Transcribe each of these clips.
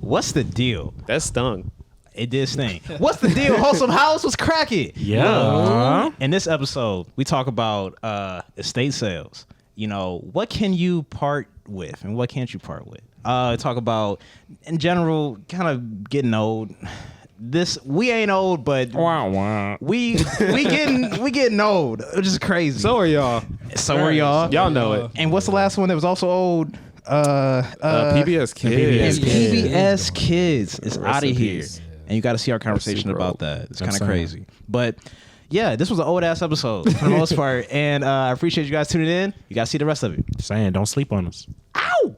What's the deal? That stung. It did sting. What's the deal? Wholesome House was cracking. Yeah. In this episode, we talk about estate sales. You know, what can you part with and what can't you part with? Talk about, in general, kind of getting old. We ain't old, but we getting old, which is crazy. So are y'all. So are y'all. Y'all know it. And what's the last one that was also old? PBS Kids. And PBS Kids is Rest out of in here. peace. And you got to see our conversation Super about old. that. It's kind of crazy. But yeah, this was an old ass episode for the most part. And I appreciate you guys tuning in. You got to see the rest of it. Saying, don't sleep on us. Ow!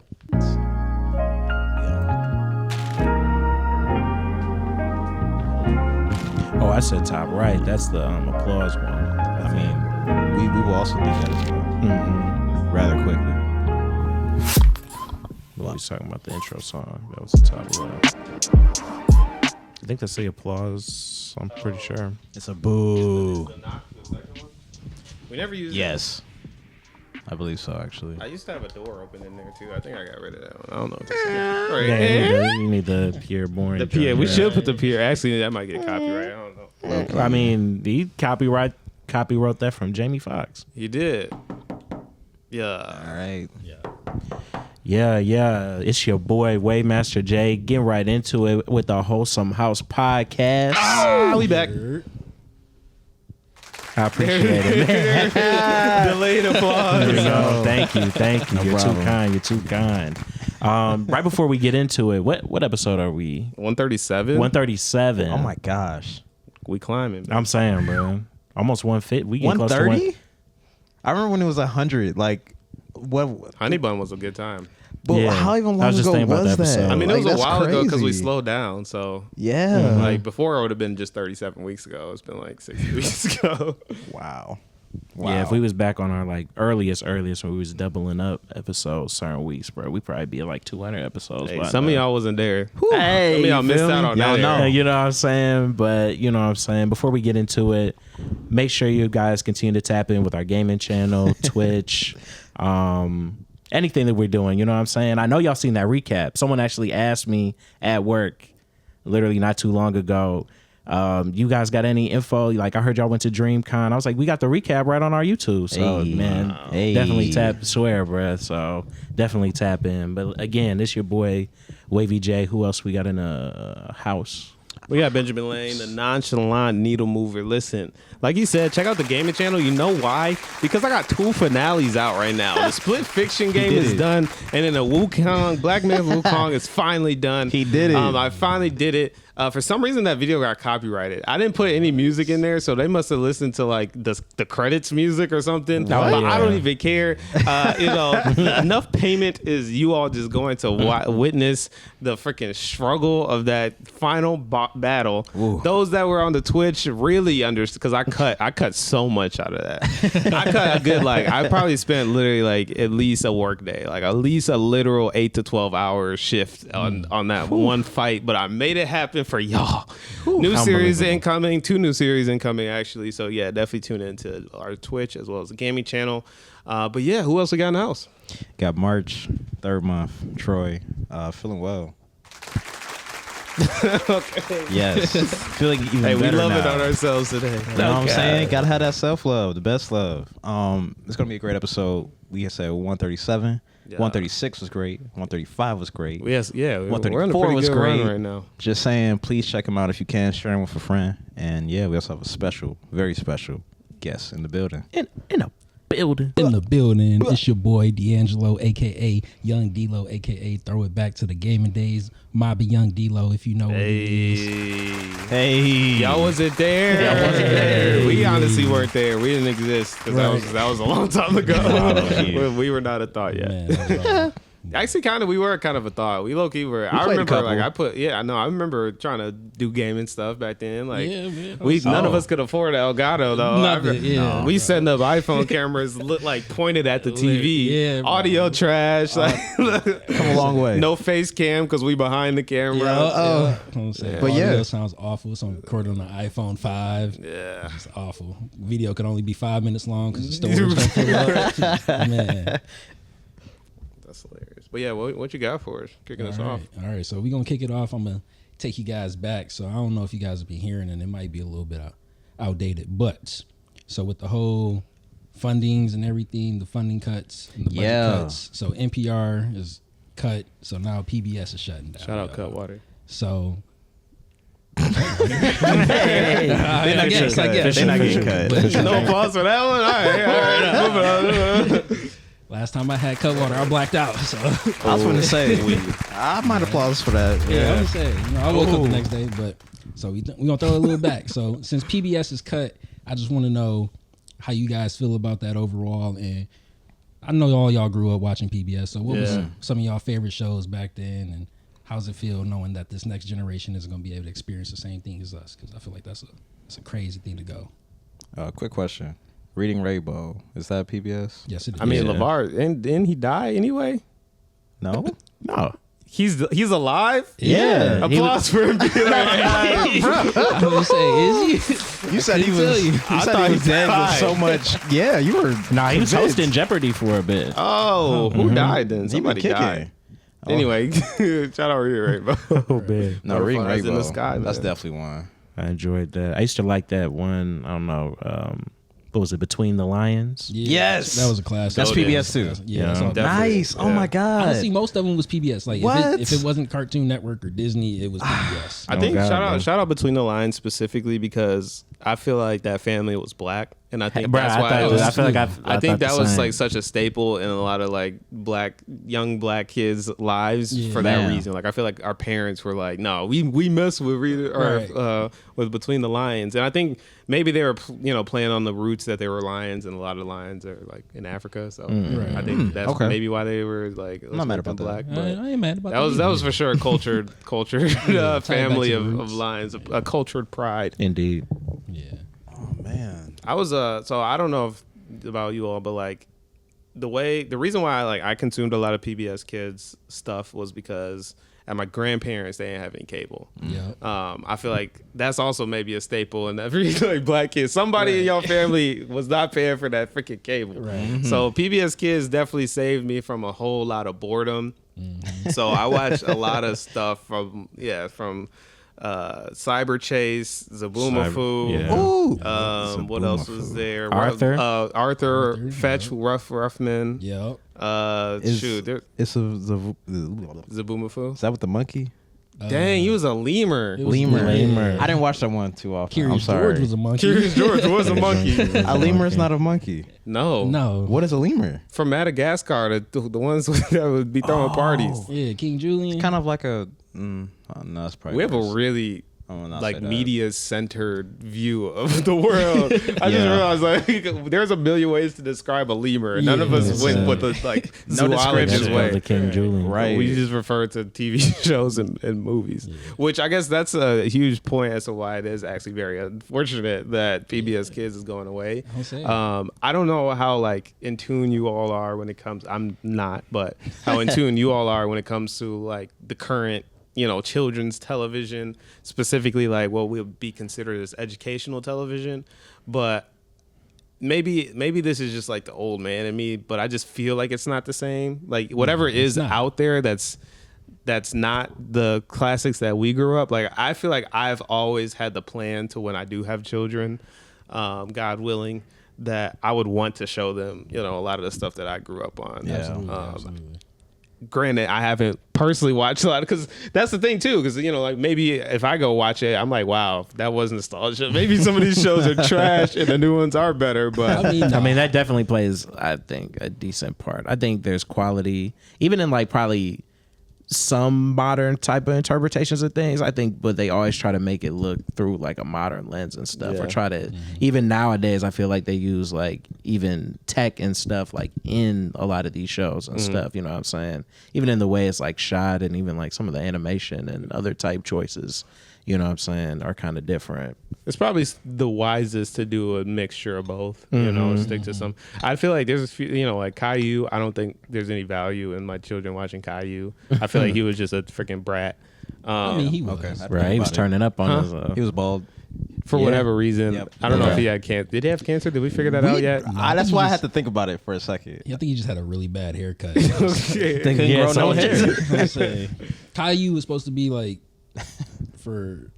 Oh, I said top right. That's the applause one. I mean, we will also do that as well. Rather quickly. Well, he's talking about the intro song. That was the top right. I think that's the applause. I'm pretty sure. It's a boo. We never used Yes. I believe so, actually. I used to have a door open in there too. I think I got rid of that one. I don't know. Yeah, you need the Pierre Bourne. The PA. We should put the PA. Actually, that might get copyright. I don't know. I mean, he copyright that from Jamie Foxx. He did. Yeah. All right. Yeah. It's your boy Waymaster J. Getting right into it with the Wholesome House podcast. We back. I appreciate it, man. Delayed applause. There you go. Thank you. No You're problem. too kind. Right before we get into it, what episode are we? 137. 137. Oh my gosh. We climbing. I'm saying, bro. Almost 150. We get close to 130? I remember when it was 100. Like, what? Honey Bun was a good time. But Yeah. how even I long was just ago thinking about was the episode. that? I mean, it was Like, a that's while ago because we crazy. slowed down. So, Yeah. like, before it would have been just 37 weeks ago. It's been like 60 weeks ago. Wow. Yeah, if we was back on our like earliest when we was doubling up episodes certain weeks, bro, we probably be at like 200 episodes. Hey, by some of now. y'all wasn't there. Hey, Some of y'all missed feel out me? on that. Y'all know. era. You know what I'm saying? But you know what I'm saying? Before we get into it, make sure you guys continue to tap in with our gaming channel, Twitch, anything that we're doing. You know what I'm saying? I know y'all seen that recap. Someone actually asked me at work literally not too long ago, you guys got any info? Like, I heard y'all went to DreamCon. I was like, we got the recap right on our YouTube. So, Hey. man, Hey. definitely swear, bruh. So, definitely tap in. But again, this your boy, Wavy J. Who else we got in the house? We got Benjamin Lane, the nonchalant needle mover. Listen, like you said, check out the gaming channel. You know why? Because I got 2 finales out right now. The Split Fiction game did is it. done, and then the Wukong, Black Man's Wukong is finally done. He did it. I finally did it. For some reason, that video got copyrighted. I didn't put any music in there, so they must have listened to like the credits music or something. But I don't even care. Enough payment is you all just going to witness the freaking struggle of that final battle. Ooh. Those that were on the Twitch really understood because I cut so much out of that. I cut a good I probably spent literally like at least a work day, like at least a literal 8 to 12 hour shift on that one fight. But I made it happen for y'all. New series incoming, 2 new series incoming actually. So yeah, definitely tune into our Twitch as well as the gaming channel. But yeah, who else we got in the house? Got March, 3rd month. Troy, feeling well. Okay. Yes. Feeling even Hey, we better love it now. on ourselves today. You know what I'm saying? Gotta have that self-love, the best love. It's gonna be a great episode. We can say 137. Yeah. 136 was great. 135 was great. Yes, yeah, we're on a 134 pretty was good run great right now. Just saying, please check them out if you can. Share them with a friend. And yeah, we also have a special, very special guest in the building. In a building. In the building, it's your boy Deangelo, aka Young D-Lo, aka Throw It Back to the Gaming Days. Mobby Young D-Lo, if you know what it is. Hey. Y'all wasn't there. Y'all wasn't there. We honestly weren't there. We didn't exist because that was a long time ago. Oh, we were not a thought yet. Man, that's all. Actually, we were kind of a thought. We low key were. I played a remember, couple. I remember trying to do gaming stuff back then. Like, Yeah, man. none of us could afford Elgato though. Nothing, yeah. We setting up iPhone cameras, pointed at the TV. Yeah, bro. Audio trash. Come a long way. No face cam because we behind the camera. Yeah, I'm saying, But audio yeah. sounds awful. It's recorded on the iPhone 5. Yeah. It's awful. Video could only be 5 minutes long because the storage don't fill up. Man, That's hilarious. But yeah, what you got for us? Kicking us off. All right, so we're going to kick it off. I'm going to take you guys back. So I don't know if you guys have been hearing, and it might be a little bit outdated. But so with the whole fundings and everything, the funding cuts and the budget cuts. So NPR is cut. So now PBS is shutting down. Shout out Cutwater. So They're not getting cut. No pause for that one. All right. Moving on. Last time I had Cutwater, I blacked out. So I was going to say, I might applause for that. yeah, I was saying, I woke up the next day, but so we're gonna throw it a little back. So since PBS is cut, I just want to know how you guys feel about that overall. And I know all y'all grew up watching PBS. So what was some of y'all favorite shows back then, and how's it feel knowing that this next generation is going to be able to experience the same thing as us? Because I feel like that's a crazy thing to go. Quick question. Reading Rainbow, is that PBS? Yes, it is. I mean, LeVar, didn't he die anyway? No? No. He's alive? Yeah. Applause for him being alive. I was say, is he? You said he was. You I said thought he was he dead with died. so much. Yeah, you were. Nah, he was convinced. hosting Jeopardy for a bit. Oh, who died then? He been Somebody kicking. died. Anyway, shout out Reading Rainbow. Oh, man. No, Reading Butterflies in Rainbow. the Sky, That's man. definitely one. I enjoyed that. I used to like that one. I don't know. What was it? Between the Lions? Yeah, Yes. that was a classic. That's PBS too. Yeah, that's all. Definitely. Nice. Oh Yeah. my God. Honestly, most of them was PBS. Like What? if it wasn't Cartoon Network or Disney, it was PBS. I think God, bro. shout out Between the Lines specifically because I feel like that family was black, and I think Bruh, that's I why thought it it was. I feel like I think thought that the was same. like such a staple in a lot of like young black kids' lives Yeah. for that Man. reason. Like I feel like our parents were like, no, we mess with with Between the Lions, and I think maybe they were playing on the roots that they were lions, and a lot of lions are like in Africa. So Right. I think that's Okay. maybe why they were like, I'm not mad let's make them about that. black. But I ain't mad about that was for sure a cultured back family to the of roots. lions, a cultured pride. Indeed. Yeah. Oh man. I was so I don't know about you all, but like the reason why I consumed a lot of PBS Kids stuff was because at my grandparents they didn't have any cable. Yeah. I feel like that's also maybe a staple in every like black kid. Somebody in your family was not paying for that freaking cable. Right. So PBS Kids definitely saved me from a whole lot of boredom. So I watched a lot of stuff from Cyber Chase, Zaboomafoo. Yeah. Ooh. What else was there? Arthur? Arthur, Fetch, Ruffman. Yep. It's a Zaboomafoo. is that with the monkey? Dang, he was a lemur. It was Lemur. Lemur. I didn't watch that one too often. Curious I'm sorry. George was a monkey. Curious George was a monkey. A lemur is not a monkey. No. No. What is a lemur? From Madagascar, the ones that would be throwing parties. Yeah, King Julian. Kind of like a. No, that's probably. We have a worse. really I will not like say that. media-centered view of the world. I just realized like there's a million ways to describe a lemur, and none of us Yes, went with the like No zoologist description. way. The King Julian. Right. We just refer to TV shows and movies, which I guess that's a huge point as to why it is actually very unfortunate that PBS Kids is going away. I'll say. I don't know how like in tune you all are when it comes. I'm not, but how in tune you all are when it comes to like the current children's television, specifically like what would be considered as educational television. But maybe this is just like the old man in me, but I just feel like it's not the same. Like whatever is not. out there that's not the classics that we grew up. Like I feel like I've always had the plan to when I do have children, God willing, that I would want to show them, a lot of the stuff that I grew up on. Yeah. Absolutely. Granted, I haven't personally watched a lot because that's the thing too. Because like maybe if I go watch it, I'm like, wow, that was nostalgia. Maybe some of these shows are trash and the new ones are better. But I mean, that definitely plays, I think, a decent part. I think there's quality, even in like probably some modern type of interpretations of things, I think, but they always try to make it look through like a modern lens and stuff, or try to, even nowadays, I feel like they use like even tech and stuff like in a lot of these shows and stuff, you know what I'm saying? Even in the way it's like shot and even like some of the animation and other type choices, you know what I'm saying, are kind of different. it's probably the wisest to do a mixture of both, stick to some. I feel like there's a few, like Caillou, I don't think there's any value in my children watching Caillou. I feel like he was just a freaking brat. I mean, he was. Okay. Right, he was turning up on his. He was bald. for whatever reason. Yep. I don't know if Okay. he had cancer. Did he have cancer? Did we figure that out yet? That's why I had to think about it for a second. Yeah, I think he just had a really bad haircut. Couldn't Yeah, grow no so- hair. Caillou was supposed to be like, for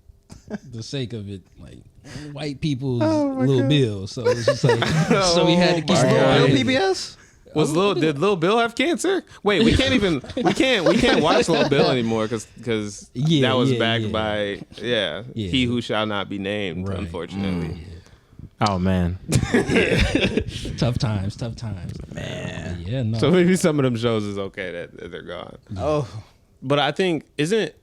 the sake of it, like white people's Lil Bill. So it's just like, so he had to keep Real going. PBS? Did Lil Bill have cancer? Wait, we can't watch Lil Bill anymore because Yeah, that was yeah, backed yeah. by Yeah. he who shall not be named, Right. unfortunately. Oh man. Tough times, man. Yeah, no. So maybe some of them shows is okay that they're gone. Oh. But I think isn't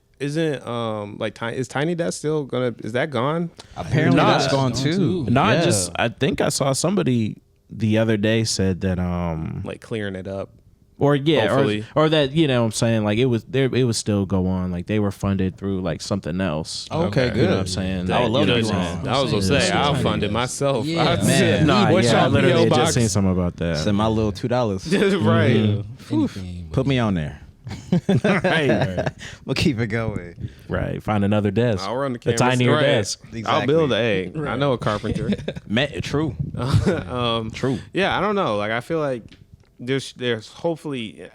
like is Tiny Desk still gonna, is that gone? Apparently Nah, that's gone it's too. gone too. No, Yeah. I think I saw somebody the other day said that Like clearing it up. or Hopefully. that, you know what I'm saying, like it was still go on, like they were funded through like something else. Okay, Okay. good. You know what I'm saying? I would love You to know be what I'm wrong. saying? I was gonna Saying, say I'll Tiny fund it Desk. myself. Yeah. I'd Man. say, No, what's yeah, I your literally PO had just box? seen something about that. Send my little $2. Right. Anything, but Put me on there. right, We'll keep it going. right. Find another desk. I'll run the a camera. tinier Right. desk. I'll Exactly. build I know a carpenter. True. True. Yeah, I don't know. Like I feel like there's hopefully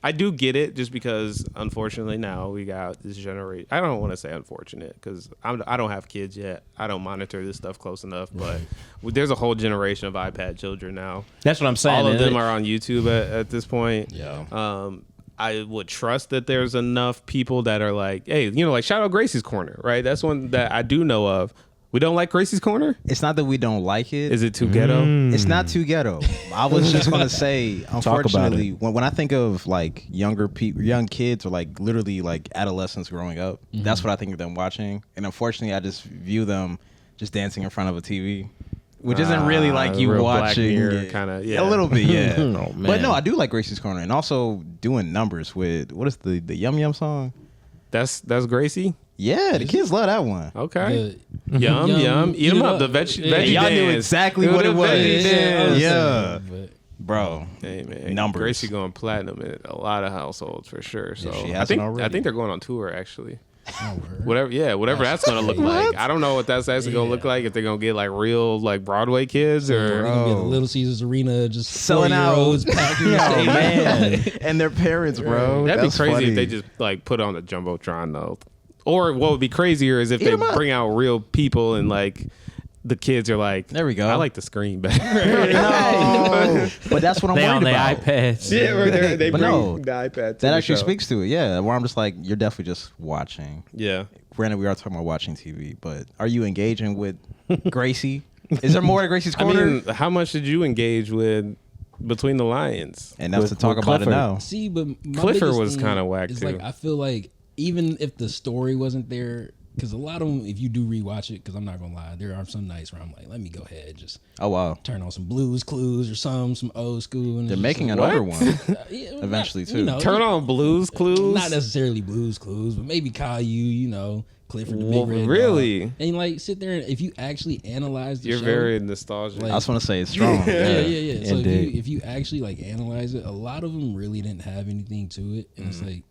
I do get it, just because unfortunately now we got this generation. I don't want to say unfortunate because I don't have kids yet. I don't monitor this stuff close enough, but there's a whole generation of iPad children now. That's what I'm saying. All of them are on YouTube at this point. Yeah. I would trust that there's enough people that are like, hey, like shout out Gracie's Corner, right? That's one that I do know of. We don't like Gracie's Corner? It's not that we don't like it. Is it too ghetto? It's not too ghetto. I was just gonna say, about unfortunately, when I think of like young kids or like literally like adolescents growing up, that's what I think of them watching. And unfortunately, I just view them just dancing in front of a TV, which isn't really like you real Black watching Mirror kinda, yeah. a little bit, yeah. Oh, man. But no, I do like Gracie's Corner, and also doing numbers with what is the Yum Yum song? That's Gracie? Yeah, the kids love that one. Okay. the- Yum. Eat them up. The veggie y'all dance. knew exactly Do what the it was. veggie dance. Yeah. But Bro, Hey man, Numbers. Gracie going platinum in a lot of households for sure. So she I hasn't think already. they're going on tour actually. oh, word. Whatever that's gonna look like. I don't know what that's actually gonna look like. If they're gonna get like real like Broadway kids We're or gonna be at the Bro. Little Caesars Arena, just Selling out. 4-year-olds packed in the oh stadium. man, and their parents, bro. that'd be That's crazy funny. if they just like put on the jumbotron though. Or what would be crazier is if Eat they 'em up. bring out real people and like the kids are like, There we go. I like the screen better. No, but that's what I'm They worried on their about. iPads. they But no, the iPad. To That the actually show. speaks to it. Yeah, where I'm just like, you're definitely just watching. Yeah. Granted, we are talking about watching TV, but are you engaging with Gracie? Is there more to Gracie's I Corner? mean, how much did you engage with Between the Lions? Enough with- to talk with about it Clifford. now. See, but my Clifford biggest was thing kinda whack, is too. like I feel like even if the story wasn't there, because a lot of them, if you do rewatch it, because I'm not gonna lie, there are some nights where I'm like, let me go ahead, just Oh wow, turn on some Blues Clues or some old school. And they're it's making just another What? one. yeah, well, eventually, not- too. You know, Turn on Blues Clues. not necessarily Blues Clues, but maybe Caillou, Clifford the Well, Big Red really? Dog. And like sit there and if you actually analyze the You're show, very nostalgic. Like- I just want to say it's strong. yeah. So Indeed. if you actually like analyze it, a lot of them really didn't have anything to it, and it's like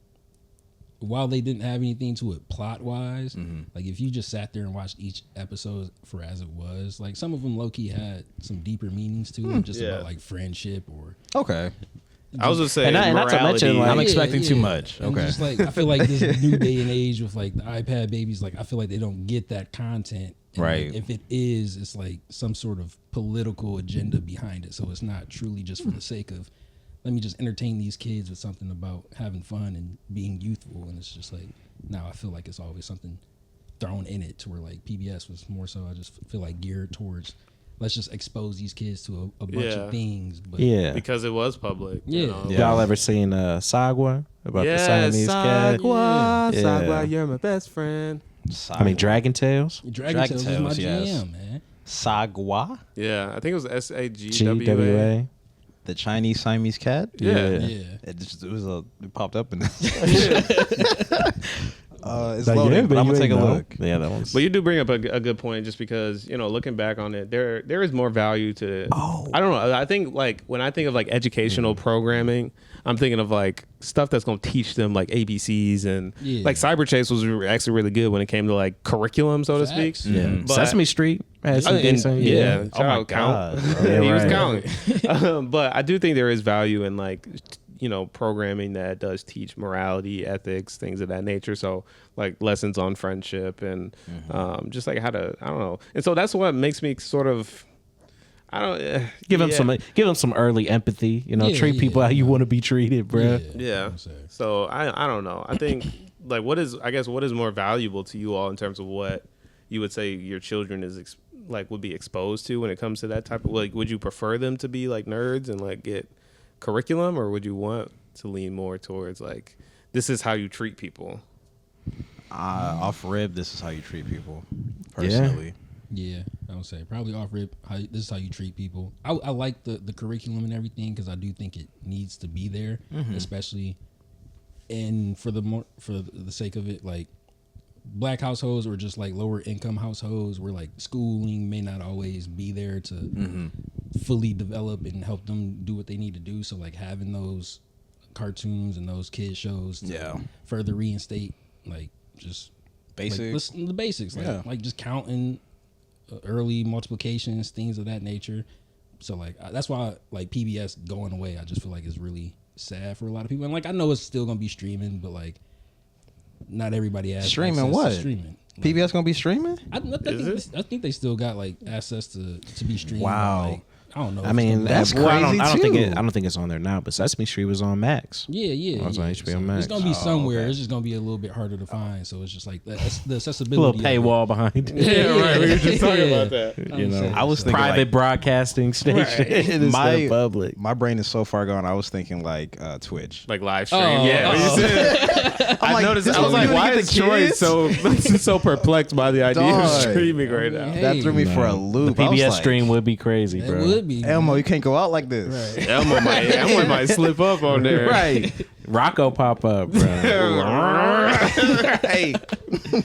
while they didn't have anything to it plot wise, like if you just sat there and watched each episode for as it was, like some of them low key had some deeper meanings to it, just Yeah. about like friendship or. Okay, I was just saying, And not to mention, morality. like- I'm expecting too much. And Okay. just like I feel like this new day and age with like the iPad babies, like I feel like they don't get that content. And Right. like, if it is, it's like some sort of political agenda behind it. So it's not truly just for the sake of let me just entertain these kids with something about having fun and being youthful. And it's just like now I feel like it's always something thrown in it to where like PBS was more so I just feel like geared towards let's just expose these kids to a bunch Yeah. of things. But Yeah. because it was public. Yeah. You know? Yeah. Y'all ever seen Sagwa about the Siamese cat? Sagwa, Yeah. Sagwa, you're my best friend. I mean, Dragon Tales. Dragon Tales was my Tales, yes. jam, man. Sagwa, Yeah, I think it was SAGWA. GWA. the Chinese Siamese cat. Yeah. Yeah. It popped up in this. It's loading, but I'm gonna take a look. Yeah, that one's. But you do bring up a good point, just because, looking back on it, there is more value to. I don't know. I think like when I think of like educational programming, I'm thinking of like stuff that's gonna teach them like ABCs and like Cyber Chase was actually really good when it came to like curriculum, so to speak. Yeah. But- Sesame Street has some decent. yeah. Oh my Count. God. He was right. counting. But I do think there is value in like programming that does teach morality, ethics, things of that nature. So like lessons on friendship and just like how to, I don't know. And so that's what makes me sort of, I don't Give them some early empathy. Treat people how you want to be treated, bro. Yeah. So I don't know. I think like what is more valuable to you all in terms of what you would say your children is would be exposed to when it comes to that type of, like, would you prefer them to be like nerds and like get curriculum, or would you want to lean more towards like, this is how you treat people? Off rib, this is how you treat people. Personally, Yeah, I would say probably off rip. This is how you treat people. I like the curriculum and everything, because I do think it needs to be there, especially, and for the sake of it, like Black households or just like lower income households where like schooling may not always be there to fully develop and help them do what they need to do. So like having those cartoons and those kid shows to further reinstate like just basics, the basics, like just counting, early multiplications, things of that nature. So like that's why like PBS going away, I just feel like it's really sad for a lot of people. And like I know it's still gonna be streaming, but like not everybody has streaming. access What to streaming. PBS gonna be streaming? I think they still got like access to be streamed. Wow. Like, I don't know. I mean, That's well, I crazy, I don't think it's on there now. But Sesame Street was on Max. Yeah. Oh, it's on HBO Max. It's gonna be somewhere. okay. It's just gonna be a little bit harder to find. So it's just like the A accessibility. little paywall behind it. Yeah, right. We were just talking about that. I was thinking Private broadcasting station. Instead of public. My brain is so far gone. I was thinking like Twitch. Like live stream. Oh, Yeah. When you said, I noticed. this I was is like, what why we is do to Troy kids? so perplexed by the idea of Dog. streaming right now? That threw me for a loop. The I was PBS like, stream would be crazy, It bro. would be. Elmo, you can't go out like this. Right. Elmo might slip up on there. Right. Rocco pop up, bro. Hey.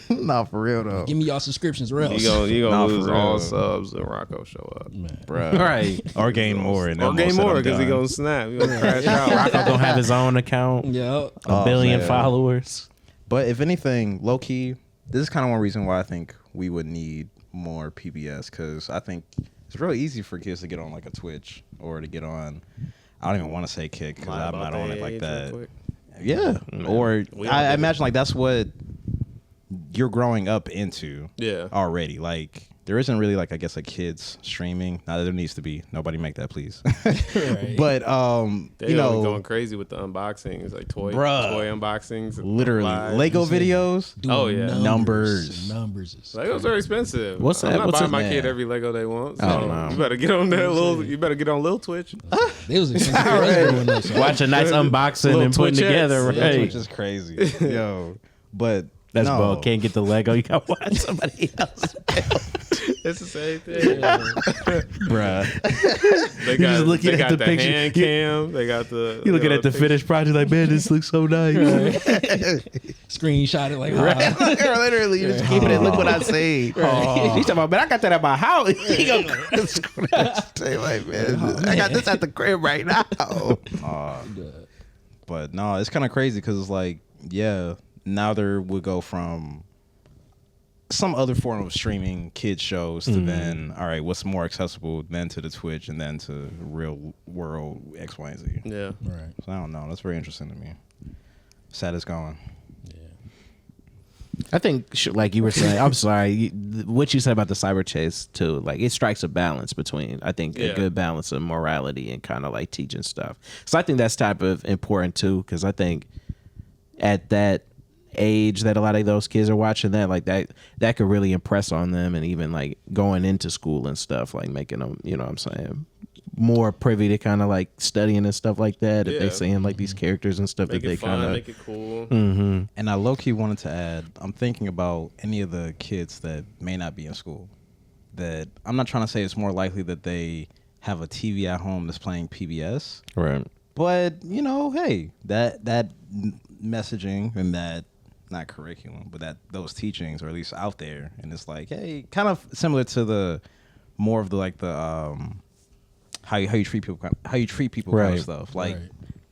Nah, for real though. Give me y'all subscriptions, or else. You Nah, gonna for lose real. all subs when Rocco show up. Bruh. Right. Or gain more. And Or Elmo gain said, more I'm because he done. gonna snap. He gonna crash out. Rocco gonna have his own account. Yeah. A billion man. followers. But if anything, low key, this is kind of one reason why I think we would need more PBS, because I think it's really easy for kids to get on like a Twitch or to get on. I don't even want to say Kick because I'm not on it like that. Yeah, or I imagine like that's what you're growing up into. Yeah. Already, like there isn't really like I guess like kids streaming. Now there needs to be. Nobody make that, please. Right. But They going crazy with the unboxings, like toy unboxings. literally live. Lego videos. Doing Oh, yeah. Numbers. Numbers is Legos are expensive. What's I'm that? not What's buying that? my kid every Lego they want. So Oh, no. you better get on that little. You better get on Lil Twitch. They was expensive. for us growing up, so Watch a nice unboxing Little and putting Twitch together. ads. Right. Which is crazy. Yo. But That's no. bull. Can't get the Lego. You gotta watch somebody else. It's the same thing. Bruh. They You just looking they at got the the picture. hand cam. They got the. You looking at the finished project like, man, this looks so nice. screenshot it like, Literally, you're just keeping it. Look what I say. He's talking about, man, I got that at my house. He gonna Say like, man, I got this at the crib right now. But no, it's kind of crazy because it's like, yeah, now there would go from some other form of streaming kids shows to then, all right, what's more accessible then to the Twitch and then to real world X, Y, and Z. Yeah. right. So I don't know. That's very interesting to me. Sad it's gone. I think, like you were saying, I'm sorry, what you said about the cyber chase too, like it strikes a balance between, I think, a good balance of morality and kind of like teaching stuff. So I think that's type of important too, because I think at that age that a lot of those kids are watching that, like that could really impress on them, and even like going into school and stuff, like making them, you know what I'm saying, more privy to kind of like studying and stuff like that. If they seeing like these characters and stuff Make that they it fun, kind of make it cool. And I low-key wanted to add, I'm thinking about any of the kids that may not be in school. That I'm not trying to say it's more likely that they have a TV at home that's playing PBS. right. But, you know, hey, that messaging and that not curriculum, but that those teachings are at least out there, and it's like, hey, kind of similar to the more of the like the how you treat people kind of stuff. Like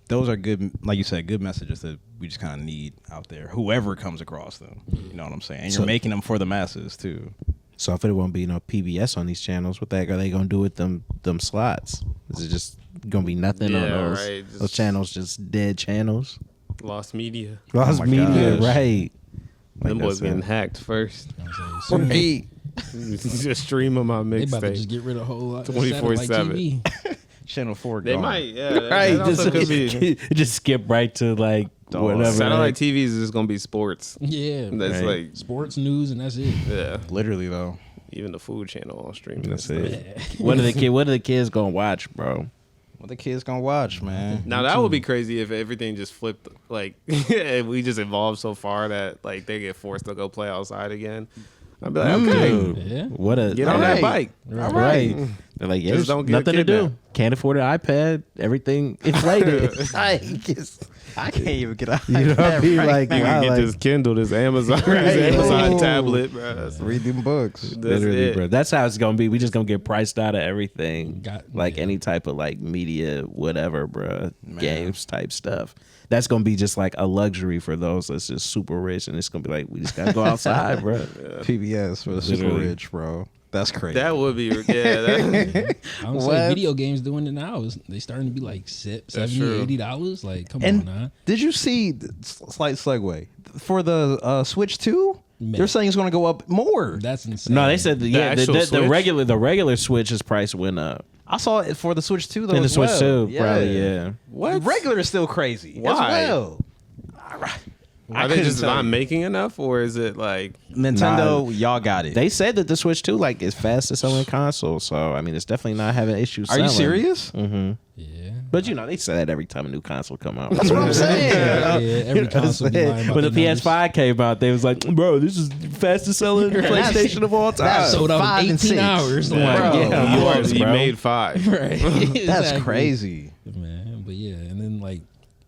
those are good, like you said, good messages that we just kind of need out there. Whoever comes across them, you know what I'm saying, and you're making them for the masses too. So if it won't be no PBS on these channels, what the heck are they gonna do with them slots? Is it just gonna be nothing on those? Right. Those channels just dead channels. Lost media. Lost media, gosh. right? Them Like boys I getting said. hacked first. You know what I'm saying? Soon Just stream them on they about to mixtape. just get rid of a whole lot of 24/7. satellite TV. Channel 4 They gone. might, yeah. Right, That also could be. just skip right to like Dog. whatever. Satellite TV is just gonna be sports. Yeah, That's Right. like, sports news and that's it. yeah. Literally though. Even the Food Channel on stream. That's it. What are the kids gonna watch, bro? What the kids gonna watch, man? Now that would be crazy if everything just flipped. Like if we just evolved so far that like they get forced to go play outside again. I'd be like, okay, Dude, Yeah. what a get on that Hey. bike. All right. They're like, yeah, Just there's don't get nothing to do. kidnapped. Can't afford an iPad. Everything inflated. Like, just, I can't even get out. you know what I mean? Like, You wow, can get like, this Kindle, this Amazon, Right. this Amazon Oh. tablet, bro. That's Read them books. literally, it. bro. That's how it's gonna be. We just gonna get priced out of everything. Like Yeah. any type of like media, whatever, bro. Games type stuff. That's gonna be just like a luxury for those that's just super rich, and it's gonna be like we just gotta go outside, bro. PBS for the super Literally. rich, bro. That's crazy. That would be, yeah. That, I would say video games doing it now. They starting to be like $70, true. $80. Like, come and on now. did you see? Slight segue for the Switch 2? Man. They're saying it's going to go up more. That's insane. No, they said the actual the Switch? regular Switch's price went up. I saw it for the Switch 2 though. In the as Switch well. too, probably, yeah. what? Regular is still crazy. Why? As well. Are they just not making enough, or is it like? Nintendo? Y'all got it. They said that the Switch 2 like is fastest selling console, so I mean it's definitely not having issues. Are you selling. serious? Mm-hmm. Yeah. But you know they say that every time a new console come out. That's what I'm saying. Yeah, every console be lying about When the their numbers. PS5 came out, they was like, "Bro, this is the fastest selling PlayStation of all time." that's sold out 5 in and 18 6. hours. Bro, Like, yeah. You Of are course, you bro. made 5. right. That's Exactly. crazy. Man, but yeah, and then like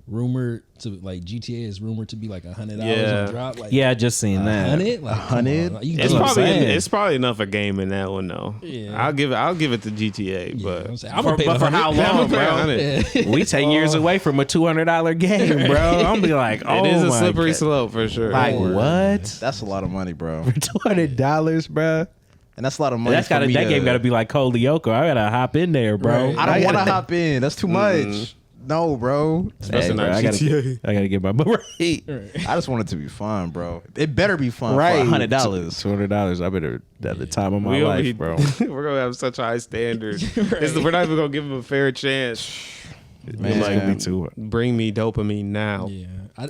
rumored to like GTA is rumored to be like $100 Yeah. on drop. Like, Yeah, I just seen that. 100, like 100? You It's what I'm probably saying. it's probably enough a game in that one though. Yeah. I'll give it to GTA, but I'm gonna pay but for $100. how long, bro? Yeah. We 10 years away from a $200 game, bro. I'm gonna be like, oh, it is a my slippery God. slope for sure. Like what? That's a lot of money, bro. For $200, bro. And that's a lot of money. That for me game to- gotta be like Kolioko. I gotta hop in there, bro. Right. I don't want to gotta- hop in. That's too much. No, bro. Especially Hey, bro, not I gotta, GTA. I gotta get my right. I just want it to be fun, bro. It better be fun Right, for $100. $200. I better at the time of my We'll life, be- bro. We're gonna have such high standards. We're not even gonna give them a fair chance. Man. It's gonna be too. Bring me dopamine now. Yeah,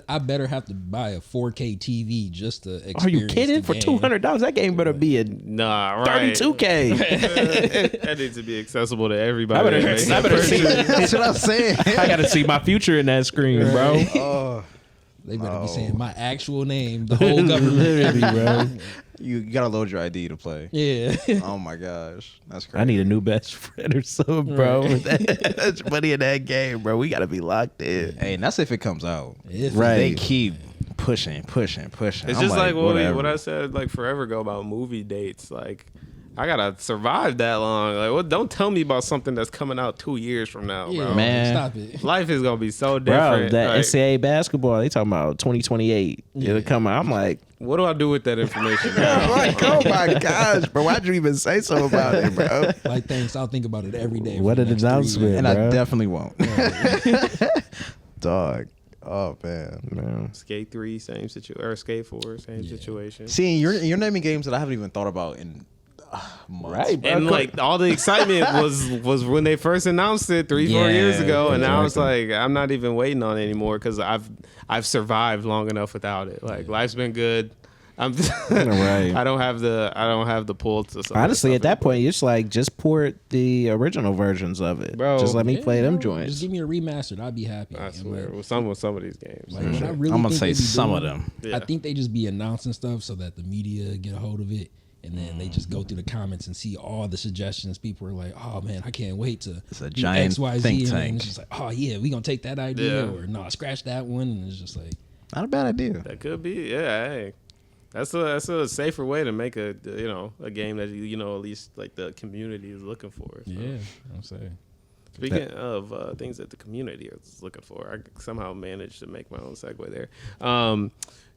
I better have to buy a 4K TV just to experience Are you kidding? the For game. $200, that game better be a Nah, right. 32K. That needs to be accessible to everybody. I better see. That's what I'm saying. I gotta see my future in that screen, bro. Oh, They better be saying my actual name, the whole government. Literally, bro. you gotta load your ID to play. Yeah. Oh my gosh, that's crazy. I need a new best friend or something, bro. That's money in that game, bro. We gotta be locked in. Hey, and that's if it comes out. If- Right. They keep pushing. It's I'm just like what whatever. I said like forever ago about movie dates. Like, I gotta survive that long. Like, well, don't tell me about something that's coming out 2 years from now, Yeah, bro. Man. stop it. Life is gonna be so Bro, different. that Like, NCAA basketball, they talking about 2028. It'll come out. I'm like, what do I do with that information? I'm like, oh my gosh, bro. Why'd you even say so about it, bro? Like, thanks. I'll think about it every day. What for an the next 3 announcement. years. and I bro. definitely won't. Dog. Oh man. Skate 3, same situation, or Skate 4, same situation. See, you're naming games that I haven't even thought about in months. Right, bro. And like all the excitement was when they first announced it 3-4 years Yeah, ago, and now I was exactly. like, I'm not even waiting on it anymore because I've survived long enough without it. Like life's been good. I'm Right. I don't have the pull to some Honestly, of at the that stuff point, it's like just port the original versions of it. Bro. Just let me Yeah, play them bro, joints. Just give me a remastered. I'd be happy. I And, swear, like, with some of these games. Like, what I really I'm gonna think say they be some of doing, them. Yeah. I think they just be announcing stuff so that the media get a hold of it, and then they just go through the comments and see all the suggestions. People are like, "Oh man, I can't wait to It's a do giant X, Y, Z," think and then tank. it's just like, "Oh yeah, we gonna take that idea," Yeah. or "No, scratch that one," and it's just like, Not a bad idea. That could be, yeah. Hey, that's a safer way to make a game that at least like the community is looking for. So. Yeah, I'm saying. Speaking of things that the community is looking for, I somehow managed to make my own segue there.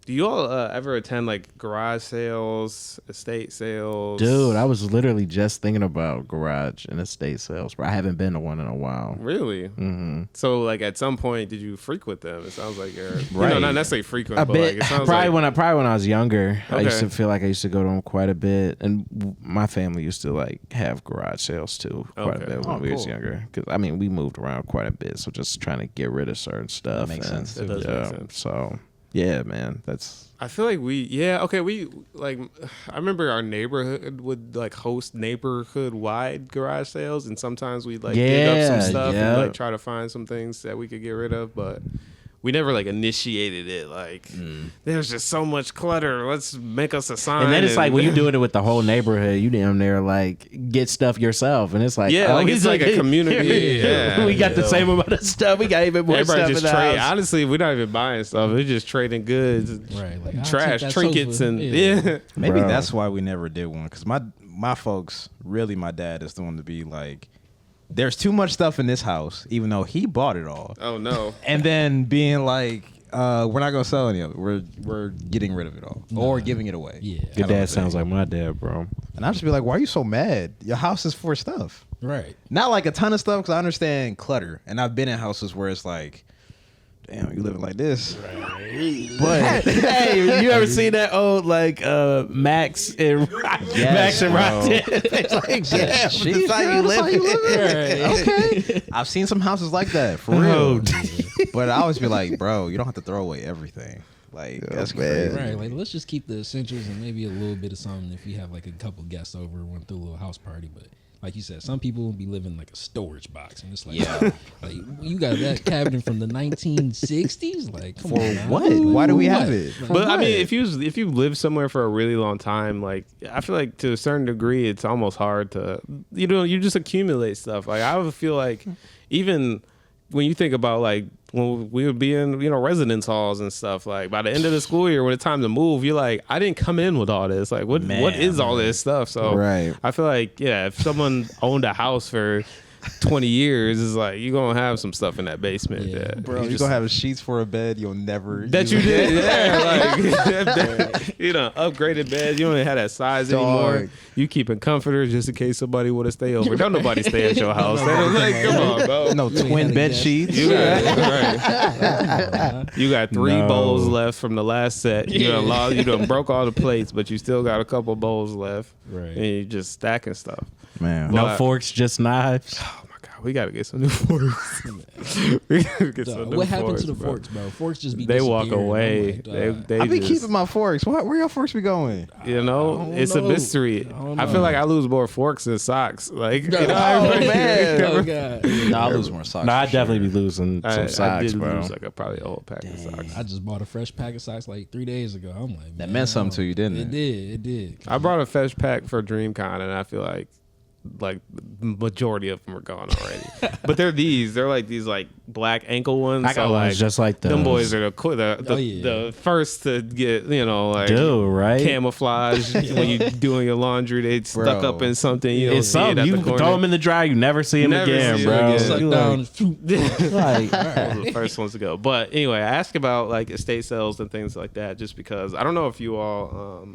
Do you all ever attend like garage sales, estate sales? Dude, I was literally just thinking about garage and estate sales, but I haven't been to one in a while. Really? Mm-hmm. So, like, at some point, did you frequent them? It sounds like you're Right. not necessarily frequent, A but bit. like it sounds Probably like when I was younger, I used Okay. to feel like I used to go to them quite a bit, and my family used to like have garage sales too quite Okay. a bit when Oh, we was cool. younger. Because I mean, we moved around quite a bit, so just trying to get rid of certain stuff. makes and- sense, too. That does make sense. So yeah, man, that's. I feel like we like I remember our neighborhood would like host neighborhood wide garage sales, and sometimes we'd like dig up some Yeah, stuff yeah. and like try to find some things that we could get rid of, but we never like initiated it. Like there's just so much clutter. Let's make us a sign. And then it's like when you're doing it with the whole neighborhood, you damn near like get stuff yourself, and it's like like it's like a community. Yeah, we got the same amount of stuff. We got even more Everybody stuff just in the trade. house. Honestly, we're not even buying stuff. We're just trading goods, Right, like, I'll trash, take that trinkets, sofa. and Yeah. yeah. Maybe Bro. that's why we never did one. Because my folks, really, my dad is the one to be like, there's too much stuff in this house, even though he bought it all. Oh no. And then being like, we're not gonna sell any of it. We're getting rid of it all or giving it away. Yeah. Your dad sounds like my dad, bro. And I just be like, why are you so mad? Your house is for stuff, Right. not like a ton of stuff. Because I understand clutter, and I've been in houses where it's like, damn, you living like this. But Hey, you ever seen that old like Max and Max and bro. Rotten? It's like, damn, Jeez, this how girl, you that's how you live. living? Okay, I've seen some houses like that for real. Oh, But I always be like, bro, you don't have to throw away everything. Like that's crazy. Right, like let's just keep the essentials and maybe a little bit of something if you have like a couple guests over and went through a little house party. But like you said, some people will be living like a storage box, and it's like, like you got that cabinet from the 1960s. Like, come For on, now. what? Like, Why do we what? have it? Like, But I what? mean, if you live somewhere for a really long time, like I feel like to a certain degree, it's almost hard to you just accumulate stuff. Like I would feel like even when you think about like when we would be in residence halls and stuff, like by the end of the school year when it's time to move, you're like, I didn't come in with all this. Like what is all this stuff? So Right. I feel like if someone owned a house for 20 years, it's like you're gonna have some stuff in that basement. Yeah. that Bro, you you just- gonna have sheets for a bed you'll never that you use. did, like upgraded bed. You don't even have that size anymore. Dog. You keeping comforters just in case somebody want to stay over. Don't nobody stay at your house. They're like, come on, bro. No You ain't twin had a bed guest. sheets. You got, you got 3 No. bowls left from the last set. You done broke all the plates, but you still got a couple bowls left. Right. And you just stacking stuff. Man. No Well, forks, just knives. Oh my god, we gotta get some new forks. we gotta get some new What happened to the bro. forks, bro? Forks just be They walk disappearing. away. I'm like, They I be just- keeping my forks. Where your forks be going? You know, don't it's know. a mystery. I don't I feel know. like I lose more forks than socks. Like, Oh, man. oh god. No, I lose more socks. No, I'd for definitely sure. be losing some I socks, did bro. lose like probably a whole pack of socks. I just bought a fresh pack of socks like 3 days ago. I'm like, That man, meant something to you, didn't it? It did. I brought a fresh pack for DreamCon, and I feel like the majority of them are gone already. But they're like these like black ankle ones. I got so, ones like, just like them those. boys are the Oh, yeah. the first to get like Dude, right? camouflage when you doing your laundry. They stuck Bro. up in something. You don't It's see it something. at You the corner. throw them in the dryer, you never see them Never again, see 'em bro. again. Suck You down. like, Those were the first ones to go. But anyway, I ask about like estate sales and things like that just because I don't know if you all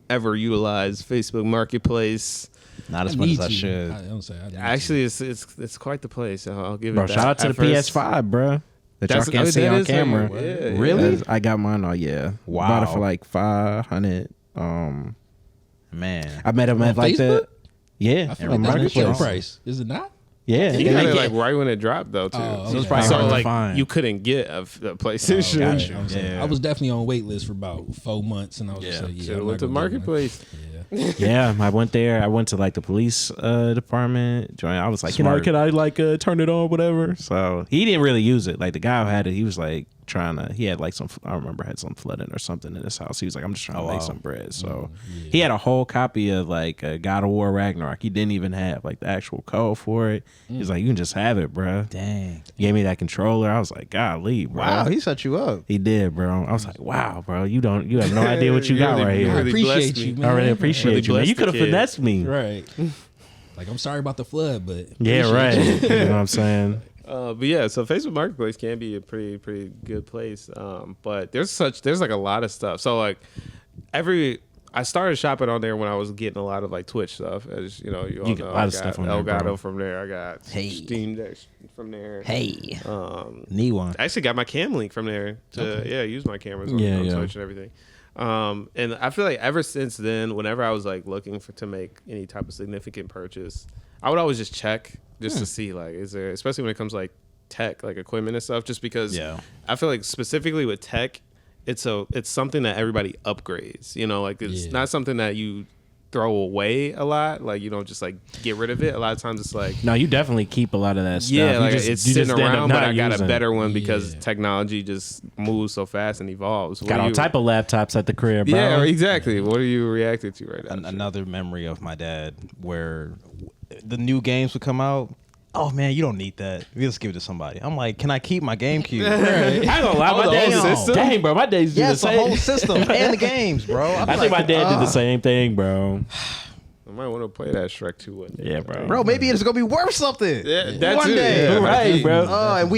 ever utilize Facebook Marketplace. Not as I much need as I to. should. I don't say. I need Actually, it's quite the place. I'll give it bro, that. shout out to At the first- PS5, bro. That y'all That's- can't see that on is camera. like- yeah, Really? I got mine on, yeah. Wow. Bought it for like 500. Man. I met him On at like Facebook? the yeah, I feel on like that's retail Marketplace. price. Is it not? Yeah, You they got make it it- like right when it dropped though too. Oh, So it's okay. probably So hard to like find. you couldn't get a PlayStation. got Right, you. I'm saying, Yeah. I was definitely on wait list for about 4 months, and I was just like, yeah, Should've I'm went not to gonna get one. Marketplace. Yeah. Yeah, I went there. I went to like the police department. I was like, Smart. can I like turn it on, whatever. So he didn't really use it. Like the guy who had it, he was like he had like I remember had some flooding or something in his house. He was like, I'm just trying to make some bread. So he had a whole copy of like God of War Ragnarok. He didn't even have like the actual code for it. He's like, you can just have it, bro. Dang. He gave me that controller. I was like, golly, bro. Wow, he set you up. He did, bro. I was like, wow, bro. You have no idea what you got really- right you here. I really appreciate blessed you, me. man. I really appreciate Really you, man. blessed You the could have kid. finessed me. Right. Like, I'm sorry about the flood, but Yeah, right. You know what I'm saying? But yeah, so Facebook Marketplace can be a pretty good place. But there's like a lot of stuff. So like I started shopping on there when I was getting a lot of like Twitch stuff. As you know, you all get know, a lot I of got stuff on there, Elgato bro. from there. I got Steam Deck from there. Hey. Need one. I actually got my cam link from there to use my cameras on, Yeah, on yeah. Twitch and everything. And I feel like ever since then, whenever I was like looking to make any type of significant purchase, I would always just check just to see like is there, especially when it comes to, like tech, like equipment and stuff, just because I feel like specifically with tech, it's something that everybody upgrades. You know, like it's not something that you throw away a lot. Like you don't just like get rid of it. A lot of times it's like No, you definitely keep a lot of that stuff. yeah, You like just- it's you just sitting end up around, but not I got a using better it. one because technology just moves so fast and evolves. What Got do all you- type of laptops at the crib, bro. Yeah, exactly. What are you reacting to right now? Another memory of my dad where the new games would come out. Oh man, you don't need that. We just give it to somebody. I'm like, can I keep my GameCube? I ain't gonna lie, Oh, my the dad. whole system? Dang, bro, my days do Yes, the the same. whole system and the games, bro. I think my dad did the same thing, bro. I might want to play that Shrek 2 one day. Yeah, bro. Bro, maybe it's gonna be worth something. Yeah, that one too, day. yeah. Right, bro. And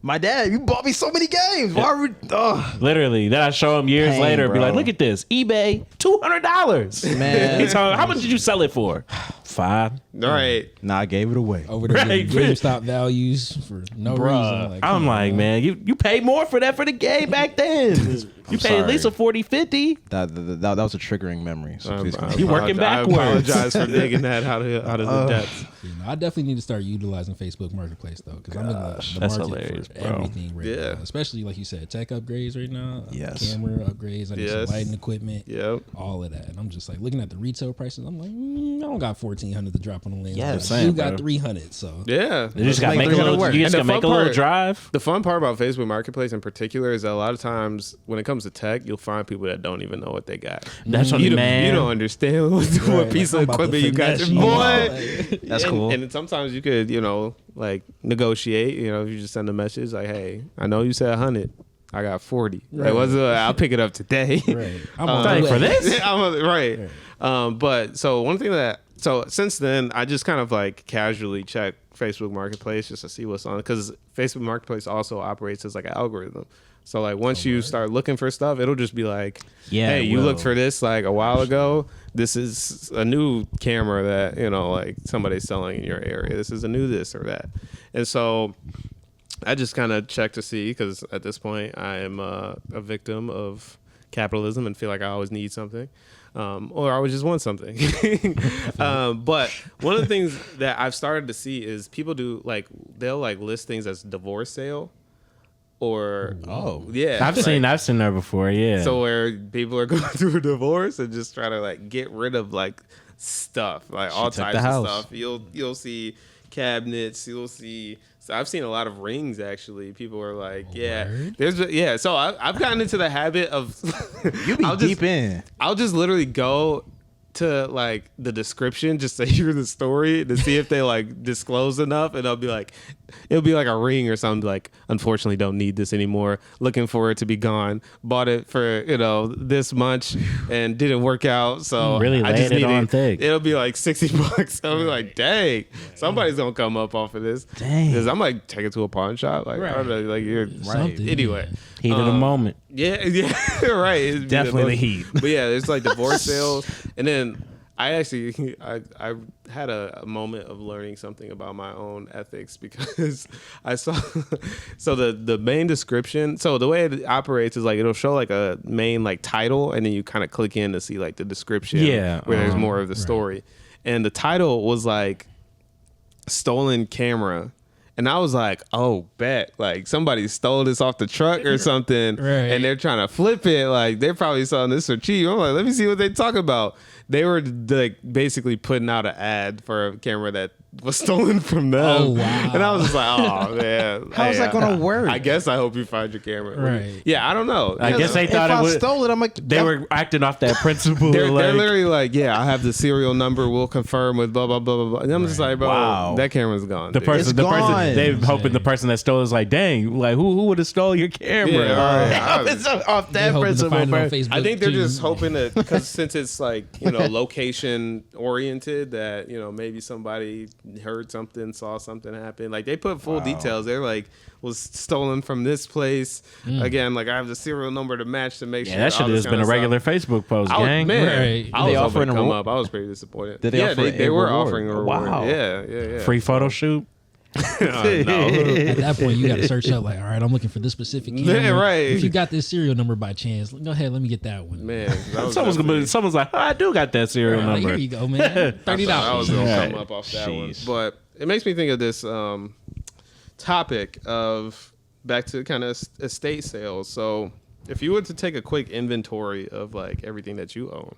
my dad, you bought me so many games. Why would Literally. Then I show him years Pain, later and be bro. like, look at this. eBay, $200. Man. He's talking, how much did you sell it for? $5. All right. Nah, I gave it away. over the Right, GameStop values for no reason. Like, I'm come like, on, man, you paid more for that for the game back then. You paid at least a 40, 50. That was a triggering memory. So please continue. You working backwards. I apologize for digging that out of the depths. You know, I definitely need to start utilizing Facebook Marketplace though, because I'm in the that's market hilarious, for bro. everything right Yeah. now. Especially like you said, tech upgrades right now. Yes. Camera upgrades. I need some Yes. lighting equipment. Yep. All of that, and I'm just like looking at the retail prices. I'm like, I don't got $1,400 to drop on the lens. Yeah, but same, you got bro. $300. So Yeah. You just got to make make a 300 little, work. you just And got the to make a fun little part- drive. The fun part about Facebook Marketplace in particular is that a lot of times when it comes to tech, you'll find people that don't even know what they got. That's what You man. don't understand what piece I'm of about to equipment you got. finesse you. Boy. That's And- cool. And then sometimes you could, like negotiate. If you just send a message like, "Hey, I know you said 100, I got 40. Right. I'll pick it up today." right, I'm Thank on for the way. this. Right. But so one thing so since then I just kind of like casually check Facebook Marketplace just to see what's on, because Facebook Marketplace also operates as like an algorithm. So like once you start looking for stuff, it'll just be like, Yeah, hey, it you will. looked for this like a while ago. This is a new camera that, like somebody's selling in your area. This is a new this or that. And so I just kind of check to see, because at this point I am a victim of capitalism and feel like I always need something. Or I always just want something. But one of the things that I've started to see is people they'll like list things as divorce sale. Or yeah, I've seen that before, yeah. so where people are going through a divorce and just try to like get rid of like stuff, like all took types the of house. stuff. You'll see cabinets, you'll see. So I've seen a lot of rings actually. People are like, yeah. So I've gotten into the habit of You be deep in. I'll just literally go to like the description just to hear the story to see if they like disclose enough, and it'll be like a ring or something like, unfortunately don't need this anymore, looking for it to be gone, bought it for this much and didn't work out, so Really I just laid it need on thick. It'll be like $60. I'll be like, dang, somebody's gonna come up off of this. Dang. Because I'm like, take it to a pawn shop, like, Right. I don't know, like you're Something. anyway. Heat of the moment. Yeah, right. It'd be Definitely the most- heat. But yeah, there's like divorce sales, and then I actually I had a moment of learning something about my own ethics, because I saw so the main description. So the way it operates is like it'll show like a main like title, and then you kind of click in to see like the description, Yeah, where there's more of the story, and the title was like stolen camera. And I was like, oh, bet. Like, somebody stole this off the truck or something. Right. And they're trying to flip it. Like, they're probably selling this for cheap. I'm like, let me see what they talk about. They were, like, basically putting out an ad for a camera that was stolen from them. Oh, wow. And I was just like, oh, man. How's that going to work? I guess I hope you find your camera. Right. Yeah, I don't know. I guess they thought if it was. I stole it, I'm like, They were acting off that principle. They're like, literally like, yeah, I have the serial number. We'll confirm with blah, blah, blah, blah, blah. And I'm just like, bro, Wow. that camera's gone. the dude. person, It's gone. they hoping the person that stole is like, dang, like who would have stole your camera? Yeah, right. It's off They that hoping to principle, find it on bro. Facebook I think they're too. just hoping that, because since it's like, location oriented, that, maybe somebody heard something, saw something happen. Like, they put full details. They're like, was stolen from this place. Again, like, I have the serial number to match to make sure. Yeah, that should all have this just been a kinda regular stuff. Facebook post, I was, gang. man, Right. I They was hoping offering to a come reward? up. I was pretty disappointed. Did they yeah, offer a they were reward? offering a reward. Wow. Yeah. Free photo shoot. No. At that point, you got to search up like, all right, I'm looking for this specific camera. Yeah, right. If you got this serial number by chance, go ahead, let me get that one. Man, that was Someone's like, oh, I do got that serial Like, number. here you go, man. I was $30. gonna Right. come up off that one, Jeez. but it makes me think of this topic of back to kind of estate sales. So, if you were to take a quick inventory of like everything that you own,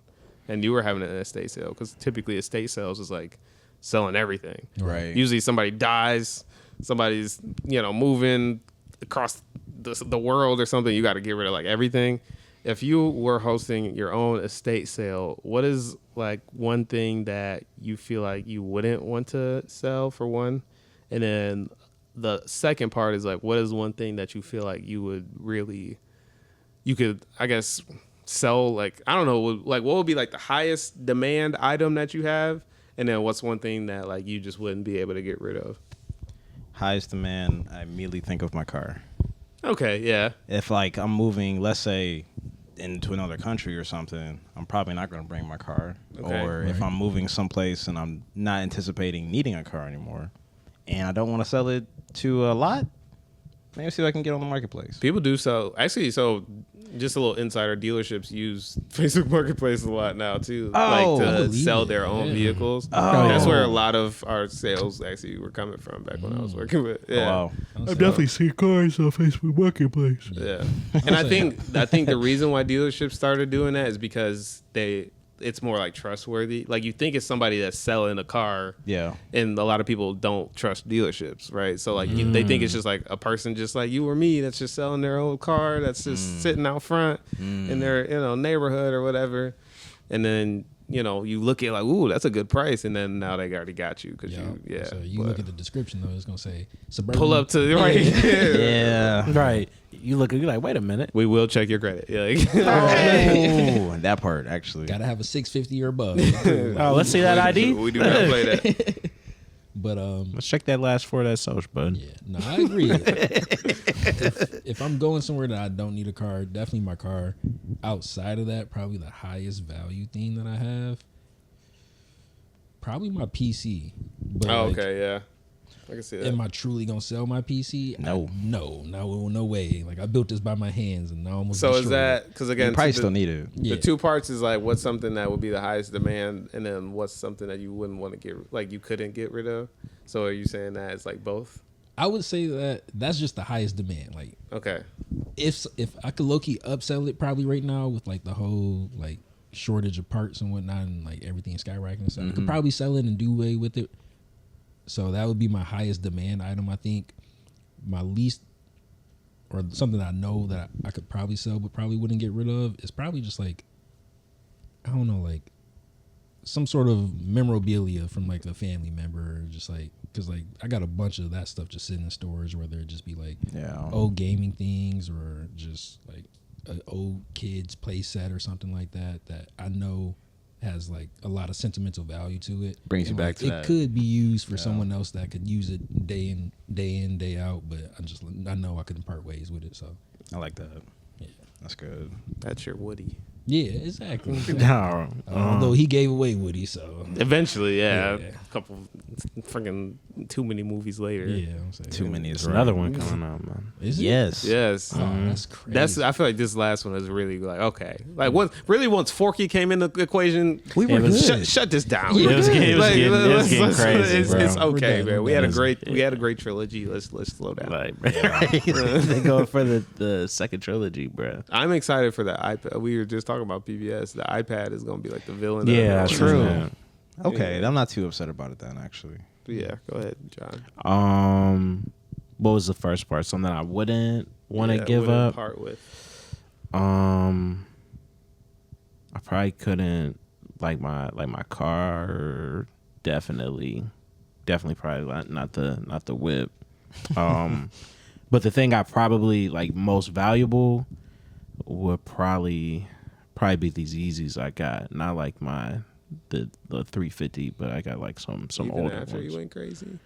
and you were having an estate sale, because typically estate sales is like selling everything. Right. Usually somebody dies, somebody's moving across the world or something. You got to get rid of like everything. If you were hosting your own estate sale, what is like one thing that you feel like you wouldn't want to sell, for one? And then the second part is like, what is one thing that you feel like you could, I guess, sell? Like, I don't know, like what would be like the highest demand item that you have? And then what's one thing that like you just wouldn't be able to get rid of? Highest demand, I immediately think of my car. Okay, yeah. If like I'm moving, let's say, into another country or something, I'm probably not going to bring my car. Okay. Or if I'm moving someplace and I'm not anticipating needing a car anymore, and I don't want to sell it to a lot, maybe see if I can get on the marketplace. People do so. Actually, so just a little insider, dealerships use Facebook Marketplace a lot now too, Oh, like I to believe sell it, their own yeah. vehicles. Oh. That's where a lot of our sales actually were coming from back when I was working with. Oh, Yeah. wow. I've definitely seen cars on Facebook Marketplace. Yeah, and I think the reason why dealerships started doing that is because it's more like trustworthy. Like, you think it's somebody that's selling a car, Yeah. and a lot of people don't trust dealerships, right? So like they think it's just like a person just like you or me that's just selling their old car that's just sitting out front in their neighborhood or whatever, and then you look at like, ooh, that's a good price, and then now they already got you because So you look at the description though, it's gonna say suburban. pull up to right. Yeah. Right. You're like, wait a minute. We will check your credit. Yeah, like, Oh, that part actually. Gotta have a 650 or above. Oh, let's see that ID. we do not play that. But Let's check that last four of that social, bud. yeah, no, I agree. if I'm going somewhere that I don't need a car, definitely my car. Outside of that, probably the highest value thing that I have, probably my PC. But Oh, like, okay, yeah, I can see that. am I truly gonna sell my PC? No. No way. Like, I built this by my hands, and I almost So is destroyed that it. because You again, probably the- still need it. Yeah. The two parts is like, what's something that would be the highest demand, and then what's something that you wouldn't want to you couldn't get rid of. So are you saying that it's like both? I would say that's just the highest demand. Like, Okay. if I could low key upsell it probably right now with like the whole like shortage of parts and whatnot, and like everything skyrocketing and stuff, I could probably sell it and do away with it. So that would be my highest demand item. I think my least, or something I know that I could probably sell but probably wouldn't get rid of, is probably just like, I don't know, like some sort of memorabilia from like a family member, or just like, because like I got a bunch of that stuff just sitting in storage, where there just be like Yeah. old gaming things, or just like an old kid's play set or something like that I know has like a lot of sentimental value to it. Brings you And, back like, to it that. could be used for someone else that could use it day in, day out, but I know I couldn't part ways with it. So I like that. yeah. That's good. That's your Woody. Yeah, exactly. No, Although he gave away Woody, so Eventually, yeah. Yeah. A couple freaking too many movies later. yeah, I'm saying Too many is there's right. another one coming out, man. Is it? Yes. Yes. Oh, that's crazy. I feel like this last one is really like, okay. Like once Forky came in the equation, We were It was- good. shut this down. Yeah, it was getting crazy, It's bro. okay, We're man. We had a done. great trilogy. Let's slow down. Like, they go for the second trilogy, bro. I'm excited for the iPad. We were just talking about PBS. The iPad is going to be like the villain. Yeah, of true. Yeah. Okay, I'm not too upset about it then, actually. Yeah, go ahead, John. What was the first part? Something I wouldn't want to Yeah, give wouldn't up. Part with. I probably couldn't like my car. Definitely probably not the whip. But the thing I probably like most valuable would probably be these Yeezys I got. Not like the 350, but I got like some Even older after ones. you went crazy.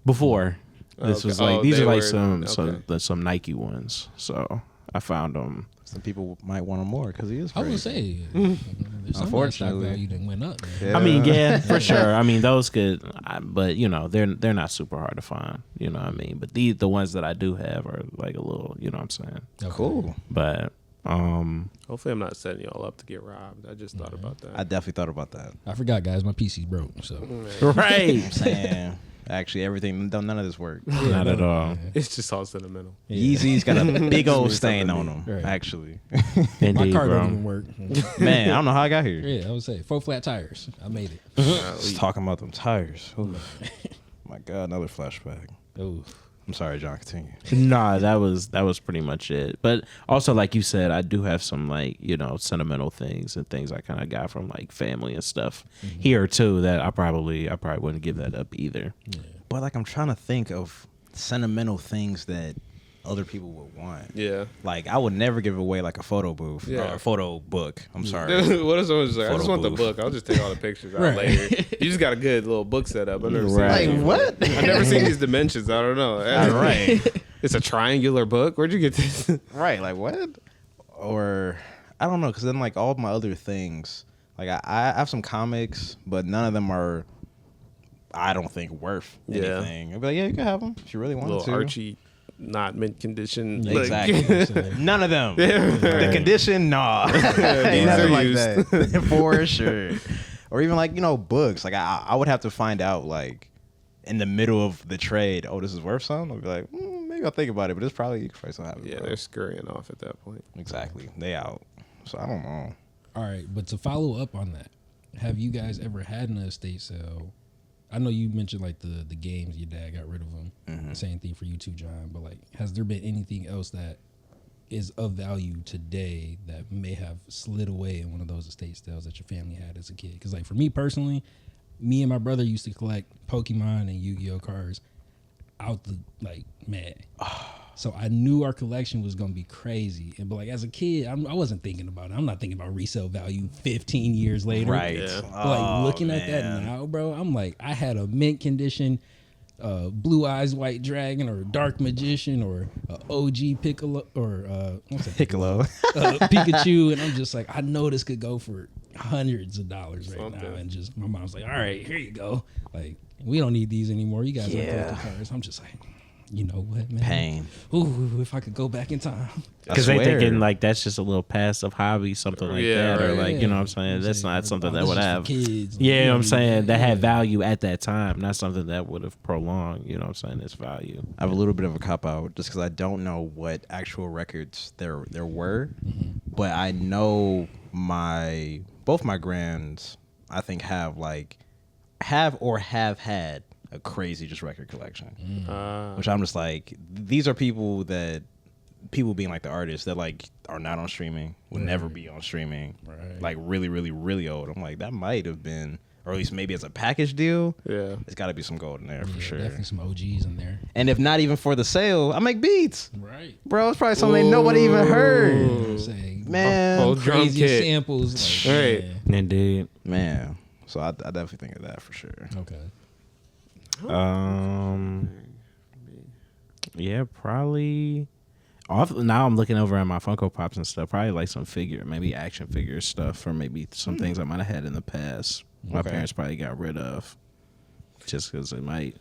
Before this Okay. was like Oh, these they are like were- some Nike ones. So I found them. Some people might want him more because he is I crazy. would say, there's some of that stock Unfortunately. value that went up. Man. Yeah. I mean, yeah, for sure. I mean, those could, but you know, they're not super hard to find. You know what I mean? But the ones that I do have are like a little, you know what I'm saying? Okay. Cool. But Hopefully, I'm not setting y'all up to get robbed. I just thought about that. I definitely thought about that. I forgot, guys. My PC's broke. So right, I'm saying, actually, everything, none of this worked. not at all. It's just all sentimental. Yeezy's got a big old It's stain something on them, Right. actually. my Indeed, car bro. don't even work. Man, I don't know how I got here. Yeah, I would say 4 flat tires. I made it. Just talking about them tires. Oof. My God, another flashback. Oh, I'm sorry, John. Continue. Nah, that was pretty much it. But also, like you said, I do have some like, you know, sentimental things and things I kind of got from like family and stuff here too that I probably wouldn't give that up either. But like, I'm trying to think of sentimental things that other people would want. Yeah. Like, I would never give away like a photo booth Yeah. or a photo book. I'm sorry. What if someone's like, I just Photo want the booth. book. I'll just take all the pictures out Right. later. You just got a good little book set up. I've never seen Right. that Like, before. what? I've never seen these dimensions. I don't know. All right. It's a triangular book. Where'd you get this? Right, like what? Or I don't know, because then like all my other things, like I have some comics, but none of them are, I don't think, worth Yeah. anything. I'd be like, yeah, you can have them if you really want Little to. Archie, not mint condition. Yeah, Like- Exactly. None of them. The condition, nah. these Nothing are like used. that. For sure. Or even like, you know, books. Like I would have to find out like in the middle of the trade, oh, this is worth something. I'd be like, maybe I'll think about it, but it's probably, you can probably still have it. Yeah, bro. they're scurrying off at that point. Exactly. They out. So I don't know. all right. But to follow up on that, have you guys ever had an estate sale? I know you mentioned like the games your dad got rid of them. Same thing for you too, John. But like, has there been anything else that is of value today that may have slid away in one of those estate sales that your family had as a kid? Because like for me personally, me and my brother used to collect Pokemon and Yu-Gi-Oh cards out the like man. So I knew our collection was gonna be crazy, but like as a kid, I wasn't thinking about it. I'm not thinking about resale value 15 years later. Right. Yeah. But like looking at that now, bro, I'm like, I had a mint condition, Blue Eyes White Dragon or Dark Magician or OG Piccolo or what's that? Piccolo. Pikachu, and I'm just like, I know this could go for hundreds of dollars right now. Something. And just my mom's like, all right, here you go. Like, we don't need these anymore. You guys are Yeah. collecting cards. I'm just like, you know what, man? Pain. Ooh, if I could go back in time. Because they swear. thinking like that's just a little passive hobby, something like Yeah, that, or right. like, you know what I'm saying? I'm That's saying, not something oh, that this would is for have. kids. Yeah, you know what I'm saying? That had Yeah. value at that time, not something that would have prolonged, you know what I'm saying, its value. I have a little bit of a cop out just because I don't know what actual records there were, but I know both my grands I think have had a crazy just record collection, which I'm just like, these are people being like the artists that like are not on streaming, will never be on streaming, Right. like really really really old. I'm like, that might have been, or at least maybe as a package deal. Yeah. It's got to be some gold in there for Yeah, sure. definitely some OGs in there. And if not even for the sale, I make beats. Right. Bro, it's probably something nobody even heard. You know what I'm saying? Man. Whole drum Crazy kit. samples. Like, Right. yeah. Indeed. Man. So I definitely think of that for sure. Okay. Yeah, probably. Now I'm looking over at my Funko Pops and stuff. Probably like some maybe action figure stuff, or maybe some things I might have had in the past. My parents probably got rid of. Just because it might,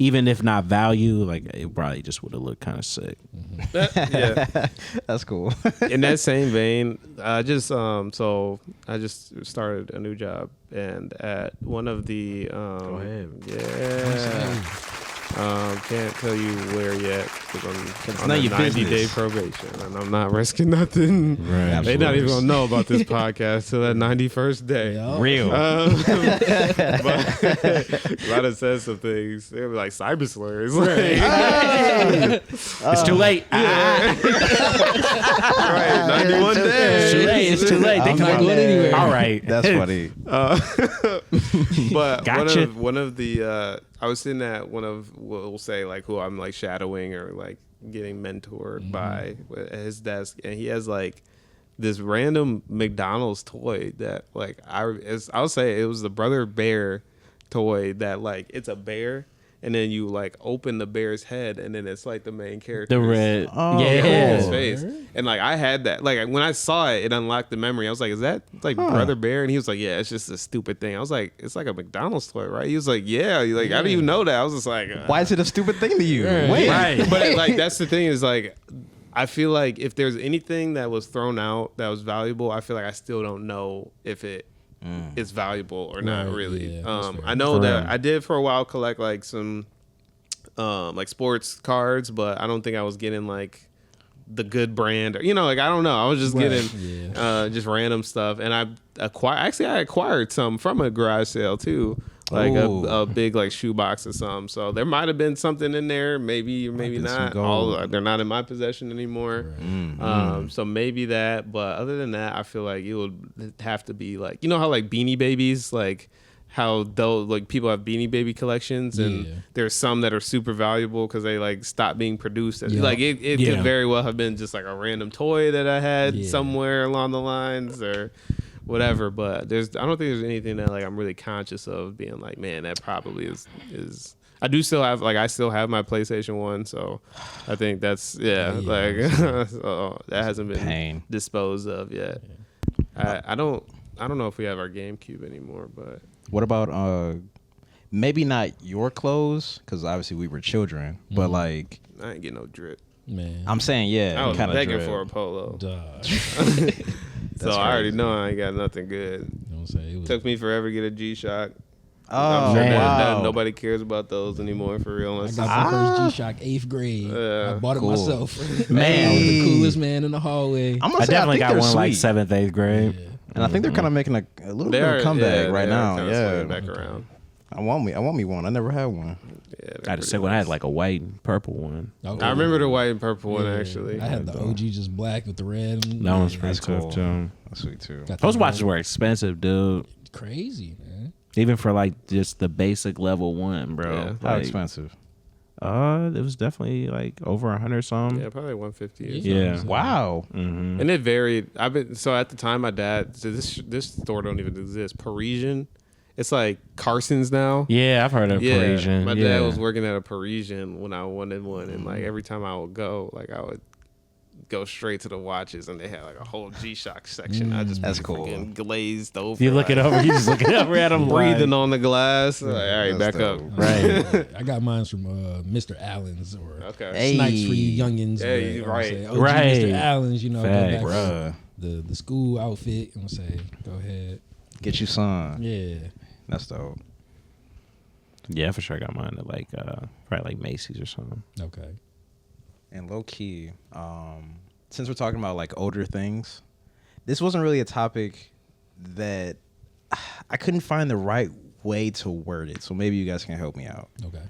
even if not value, like it probably just would have looked kind of sick. Yeah, That's cool. in that same vein, I just started a new job, and at one of the Go ahead. yeah, can't tell you where yet because I'm on not a your 90-day business. probation, and I'm not risking nothing. Right. They not even gonna know about this podcast till that 91st day. Yeah. Real. But a lot of said some things. They were like cyber slurs. Like, It's too late. right, 91 days. It's too late. It's too late. They I'm come not out. going anywhere. All right. That's funny. But Gotcha. one of the I was sitting at one of we'll say like who I'm like shadowing or like getting mentored by at his desk, and he has like this random McDonald's toy that like I'll say it was the Brother Bear toy that like it's a bear. And then you like open the bear's head, and then it's like the main character. The red. Oh, yeah. His face. And like I had that. Like when I saw it, it unlocked the memory. I was like, "Is that like Brother Bear?" And he was like, "Yeah, it's just a stupid thing." I was like, "It's like a McDonald's toy, right?" He was like, "Yeah." He's like, "How do you know that?" I was just like, Why is it a stupid thing to you? Wait. Right. But like that's the thing is like, I feel like if there's anything that was thrown out that was valuable, I feel like I still don't know if it is valuable or not. Right, Really, yeah, that's fair. I know For that real. I did for a while collect like some. Like sports cards, but I don't think I was getting like the good brand or like I don't know. I was just Right, getting just random stuff, and I acquired some from a garage sale too, like a big like shoebox or something. So there might have been something in there, maybe or maybe been some not. gold. They're not in my possession anymore. So maybe that, but other than that, I feel like it would have to be like how like Beanie Babies like. How though like people have Beanie Baby collections and Yeah. there's some that are super valuable because they like stopped being produced. Yeah. Like it Yeah. could very well have been just like a random toy that I had Yeah. somewhere along the lines or whatever. But I don't think there's anything that like I'm really conscious of being like, man, that probably is. I do still have I still have my PlayStation 1, so I think that's like so that hasn't been Pain. disposed of yet. I don't know if we have our GameCube anymore, but. What about maybe not your clothes, because obviously we were children, but like I ain't get no drip. Man. I'm saying, I was kind of begging for a polo. Dog. So I already know I ain't got nothing good. You know what I'm saying? It was, Took me forever to get a G-Shock. Oh, I'm sure man. that nobody cares about those anymore for real. I Unless got my first G-Shock 8th grade. I bought it cool. myself. Man. I was the coolest man in the hallway. I'm gonna I say, definitely think got they're one like sweet. 7th, 8th grade. Yeah. And I think they're kind of making a little they bit of are a comeback yeah, right they are now. kinda Yeah, swinging back around. I want me one. I never had one. Yeah, I had a sick one. I had like a white and purple one. Oh, I remember the white and purple one yeah. actually. I had the OG just black with the red. That one's pretty That's tough cool. too. That's sweet too. Got Those the watches red. were expensive, dude. Crazy, man. Even for like just the basic level one, bro. Yeah. How Like, expensive? it was definitely like over 100 some. Yeah, probably 150. Or Yeah. something. Wow. Mm-hmm. And it varied. So at the time, my dad. So this store don't even exist. Parisian. It's like Carson's now. Yeah, I've heard of Yeah, Parisian. my yeah. dad was working at a Parisian when I wanted one, and like every time I would go, like I would go straight to the watches, and they had like a whole G-Shock section. I just That's be cool. freaking glazed over. You look it like, over, you just looking over at them, breathing like, on the glass. Like, all right, That's back up. dope. right. I got mine from Mr. Allen's or Okay. Hey. Snipes for you youngins. Yeah, but, you're you know what I'm right. saying? OG Right. Mr. Allen's, you know, go Facts. back to Bruh. the school outfit. I'm gonna say, go ahead. Get you some. Yeah. That's dope. Yeah, for sure. I got mine at like probably like Macy's or something. Okay. And low key, since we're talking about like older things, this wasn't really a topic that I couldn't find the right way to word it. So maybe you guys can help me out. Okay.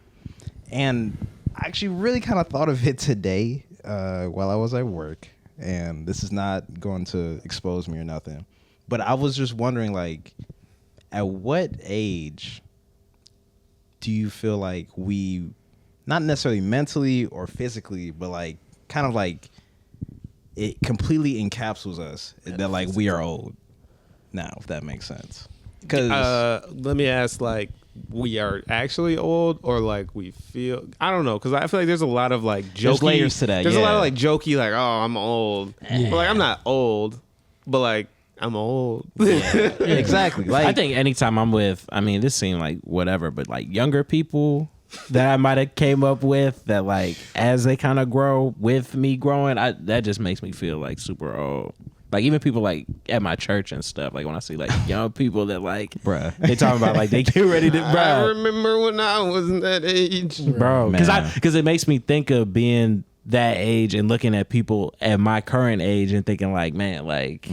And I actually really kind of thought of it today while I was at work. And this is not going to expose me or nothing. But I was just wondering, like, at what age do you feel like we, not necessarily mentally or physically, but like kind of like it completely encapsulates us that like we are old now, if that makes sense? Because Let me ask, like we are actually old or like we feel. I don't know, because I feel like there's a lot of like jokey. There's layers to that. There's a lot of like jokey, like, oh, I'm old, but like I'm not old, but like I'm old. Exactly. Like I think anytime I'm with, I mean, this seemed like whatever, but like younger people that I might have came up with that like as they kind of grow with me growing, that just makes me feel like super old. Like even people like at my church and stuff, like when I see like young people that like, Bruh. they talking about like they get ready to, I bro, remember when I was that age, bro, Man. because it makes me think of being that age and looking at people at my current age and thinking like, man, like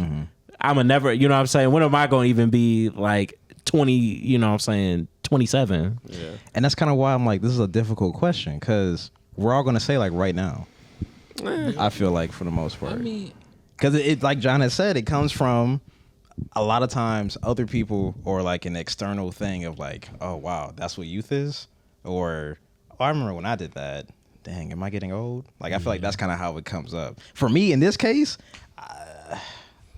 I'm a never, you know what I'm saying? When am I going to even be like 20, you know what I'm saying, 27? Yeah. And that's kind of why I'm like, this is a difficult question, because we're all gonna say like right now. I feel like for the most part. I mean, Because it, like John has said, it comes from a lot of times other people or like an external thing of like, oh, wow, that's what youth is? Or, oh, I remember when I did that. Dang, am I getting old? Like, I feel like that's kind of how it comes up. For me, in this case,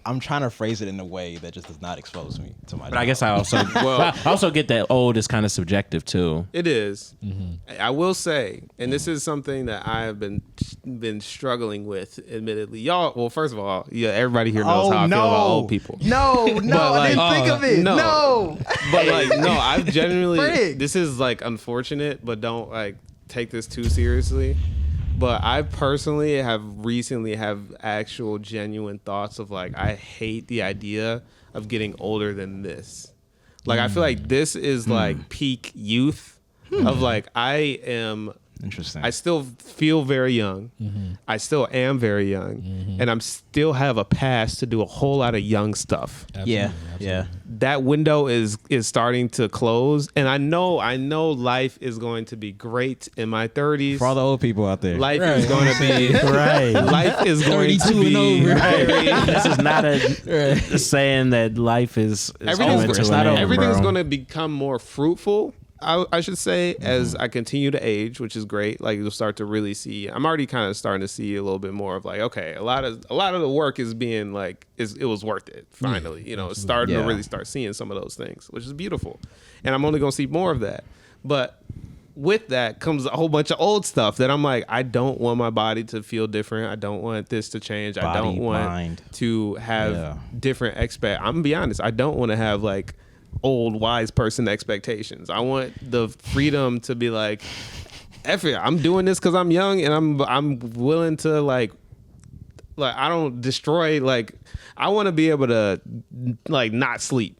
I'm trying to phrase it in a way that just does not expose me to my But I guess I also, I also get that old is kind of subjective too. It is. I will say, and this is something that I have been struggling with, admittedly. Y'all, well, first of all, yeah, everybody here knows how I feel about old people. No, But, I didn't think of it. No. But like, no, I've genuinely, Frick. this is like unfortunate, but don't like take this too seriously. But I personally have recently have actual genuine thoughts of like, I hate the idea of getting older than this. Like, I feel like this is like peak youth of like, I am, Interesting. I still feel very young. I still am very young. And I'm still have a pass to do a whole lot of young stuff. Yeah. That window is starting to close. And I know life is going to be great in my 30s. For all the old people out there. Life is going to be Right. life is going to 32 and be over. very, This is not a saying that life is everything's, over to it's an not end, over. everything's bro. going to become more fruitful. I should say, as I continue to age, which is great. Like, you'll start to really see. I'm already kind of starting to see a little bit more of like, okay, a lot of the work is being like, it was worth it. Finally, it's starting to really start seeing some of those things, which is beautiful. And I'm only gonna see more of that. But with that comes a whole bunch of old stuff that I'm like, I don't want my body to feel different. I don't want this to change. I don't want mind. to have different I'm gonna be honest. I don't want to have like old wise person expectations. I want the freedom to be like, F it, I'm doing this because I'm young and I'm willing to like I don't destroy, like I want to be able to like not sleep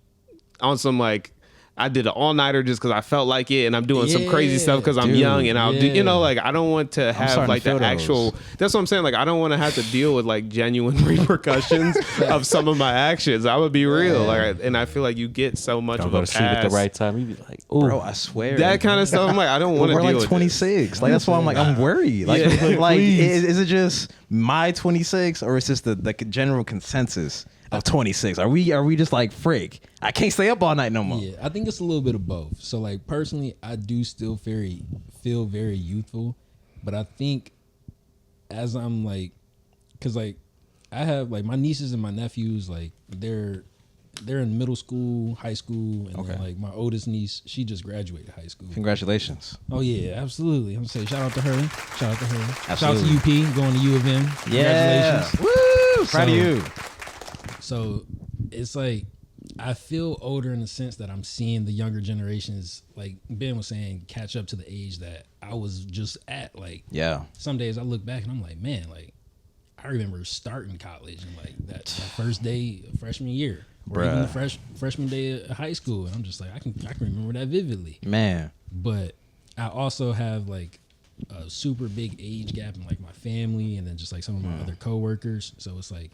on some like I did an all-nighter just because I felt like it, and I'm doing some crazy stuff because I'm young, and I'll do, like I don't want to have like the actual. That's what I'm saying. Like I don't want to have to deal with like genuine repercussions of some of my actions. I would be real, like, and I feel like you get so much Don't of go a to sleep at the pass. right time. You be like, ooh. Bro, I swear. That kind of stuff. I'm like, I don't want to We're deal like with 26. Like that's why I'm like, I'm worried. Like, like is it just my 26 or is this the general consensus of 26? Are we just like, frick, I can't stay up all night no more? Yeah, I think it's a little bit of both. So like personally, I do still feel very youthful, but I think as I'm like, cause like I have like my nieces and my nephews, like they're in middle school, high school, and then like my oldest niece, she just graduated high school. Congratulations. Oh yeah, absolutely. I'm gonna say shout out to her. Absolutely. Shout out to UP, going to U of M. Yeah. Congratulations. Woo! Proud of you. So it's like I feel older in the sense that I'm seeing the younger generations, like Ben was saying, catch up to the age that I was just at. Like, Yeah. some days I look back and I'm like, man, like I remember starting college and like that first day of freshman year, or even the freshman day of high school, and I'm just like, I can remember that vividly. Man. But I also have like a super big age gap in like my family, and then just like some of my other coworkers. So it's like,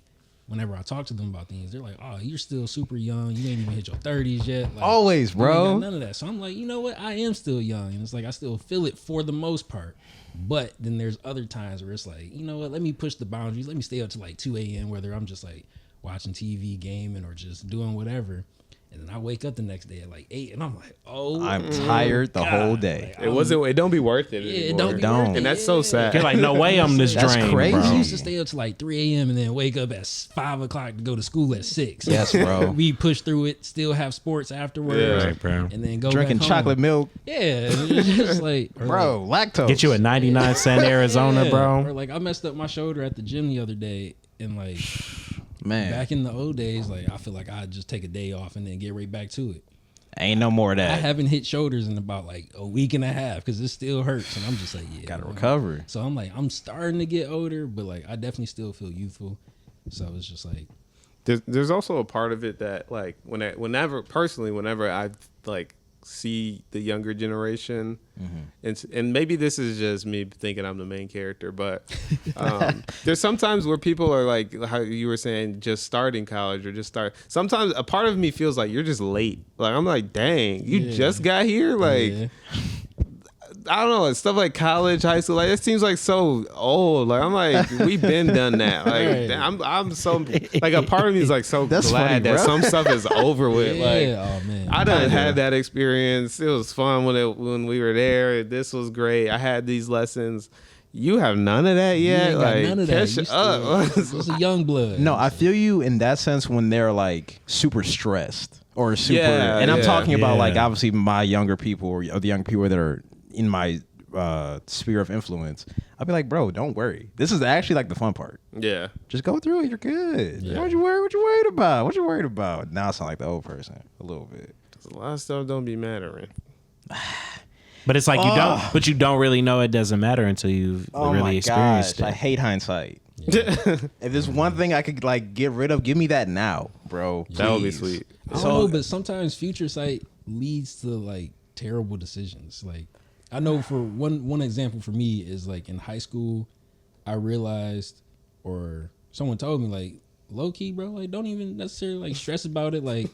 whenever I talk to them about things, they're like, "Oh, you're still super young. You ain't even hit your 30s yet." Like, Always, I bro. ain't got none of that. So I'm like, you know what? I am still young, and it's like I still feel it for the most part. But then there's other times where it's like, you know what? Let me push the boundaries. Let me stay up to like 2 a.m. whether I'm just like watching TV, gaming, or just doing whatever. And then I wake up the next day at like 8, and I'm like, oh, I'm tired the whole day. Like, It don't be worth it Yeah, it anymore. don't be worth it. And that's so sad. You're like, no way I'm this That's drained, crazy. bro. I used to stay up to like 3 a.m. and then wake up at 5 o'clock to go to school at 6. Yes, bro. We push through it, still have sports afterwards, Yeah. Right, bro. and then go Drinking back home. chocolate milk, Yeah, it's just like, or bro. Lactose. Get you a 99 cent Arizona, yeah, bro. Or like I messed up my shoulder at the gym the other day, and like man. back in the old days, like I feel like I'd just take a day off and then get right back to it. Ain't no more of I that. haven't hit shoulders in about like a week and a half because it still hurts, and I'm just like, yeah, Gotta man. recover. So I'm like, I'm starting to get older, but like I definitely still feel youthful. So it's just like, There's also a part of it that like whenever I like see the younger generation, and maybe this is just me thinking I'm the main character, but there's sometimes where people are like how you were saying, just starting college or just start. Sometimes a part of me feels like you're just late. Like I'm like, dang, you just got here, like. yeah. I don't know, stuff like college, high school, like it seems like so old. Like I'm like, we've been done that. Like Right. I'm so like a part of me is like so That's glad funny, that bro. some stuff is over with. Yeah, Like oh man, I done had that experience. It was fun when we were there. This was great. I had these lessons. You have none of that You yet. ain't got Like none of that. catch You up. still, it's a young blood. No, I feel you in that sense when they're like super stressed or super. Yeah, and I'm yeah. talking about like Yeah. obviously my younger people or the young people that are in my sphere of influence. I'll be like, bro, don't worry. This is actually like the fun part. Yeah. Just go through it. You're good. Yeah. What you worried about? What you worried about? Now I sound like the old person a little bit. A lot of stuff don't be mattering. But it's like you don't really know it doesn't matter until you've really experienced I it. hate hindsight. If there's one thing I could like get rid of, give me that now, bro. That would be Please. sweet. I don't know, but sometimes future sight leads to like terrible decisions. Like I know for one example for me is like in high school, I realized, or someone told me like, low key, bro, like don't even necessarily like stress about it. Like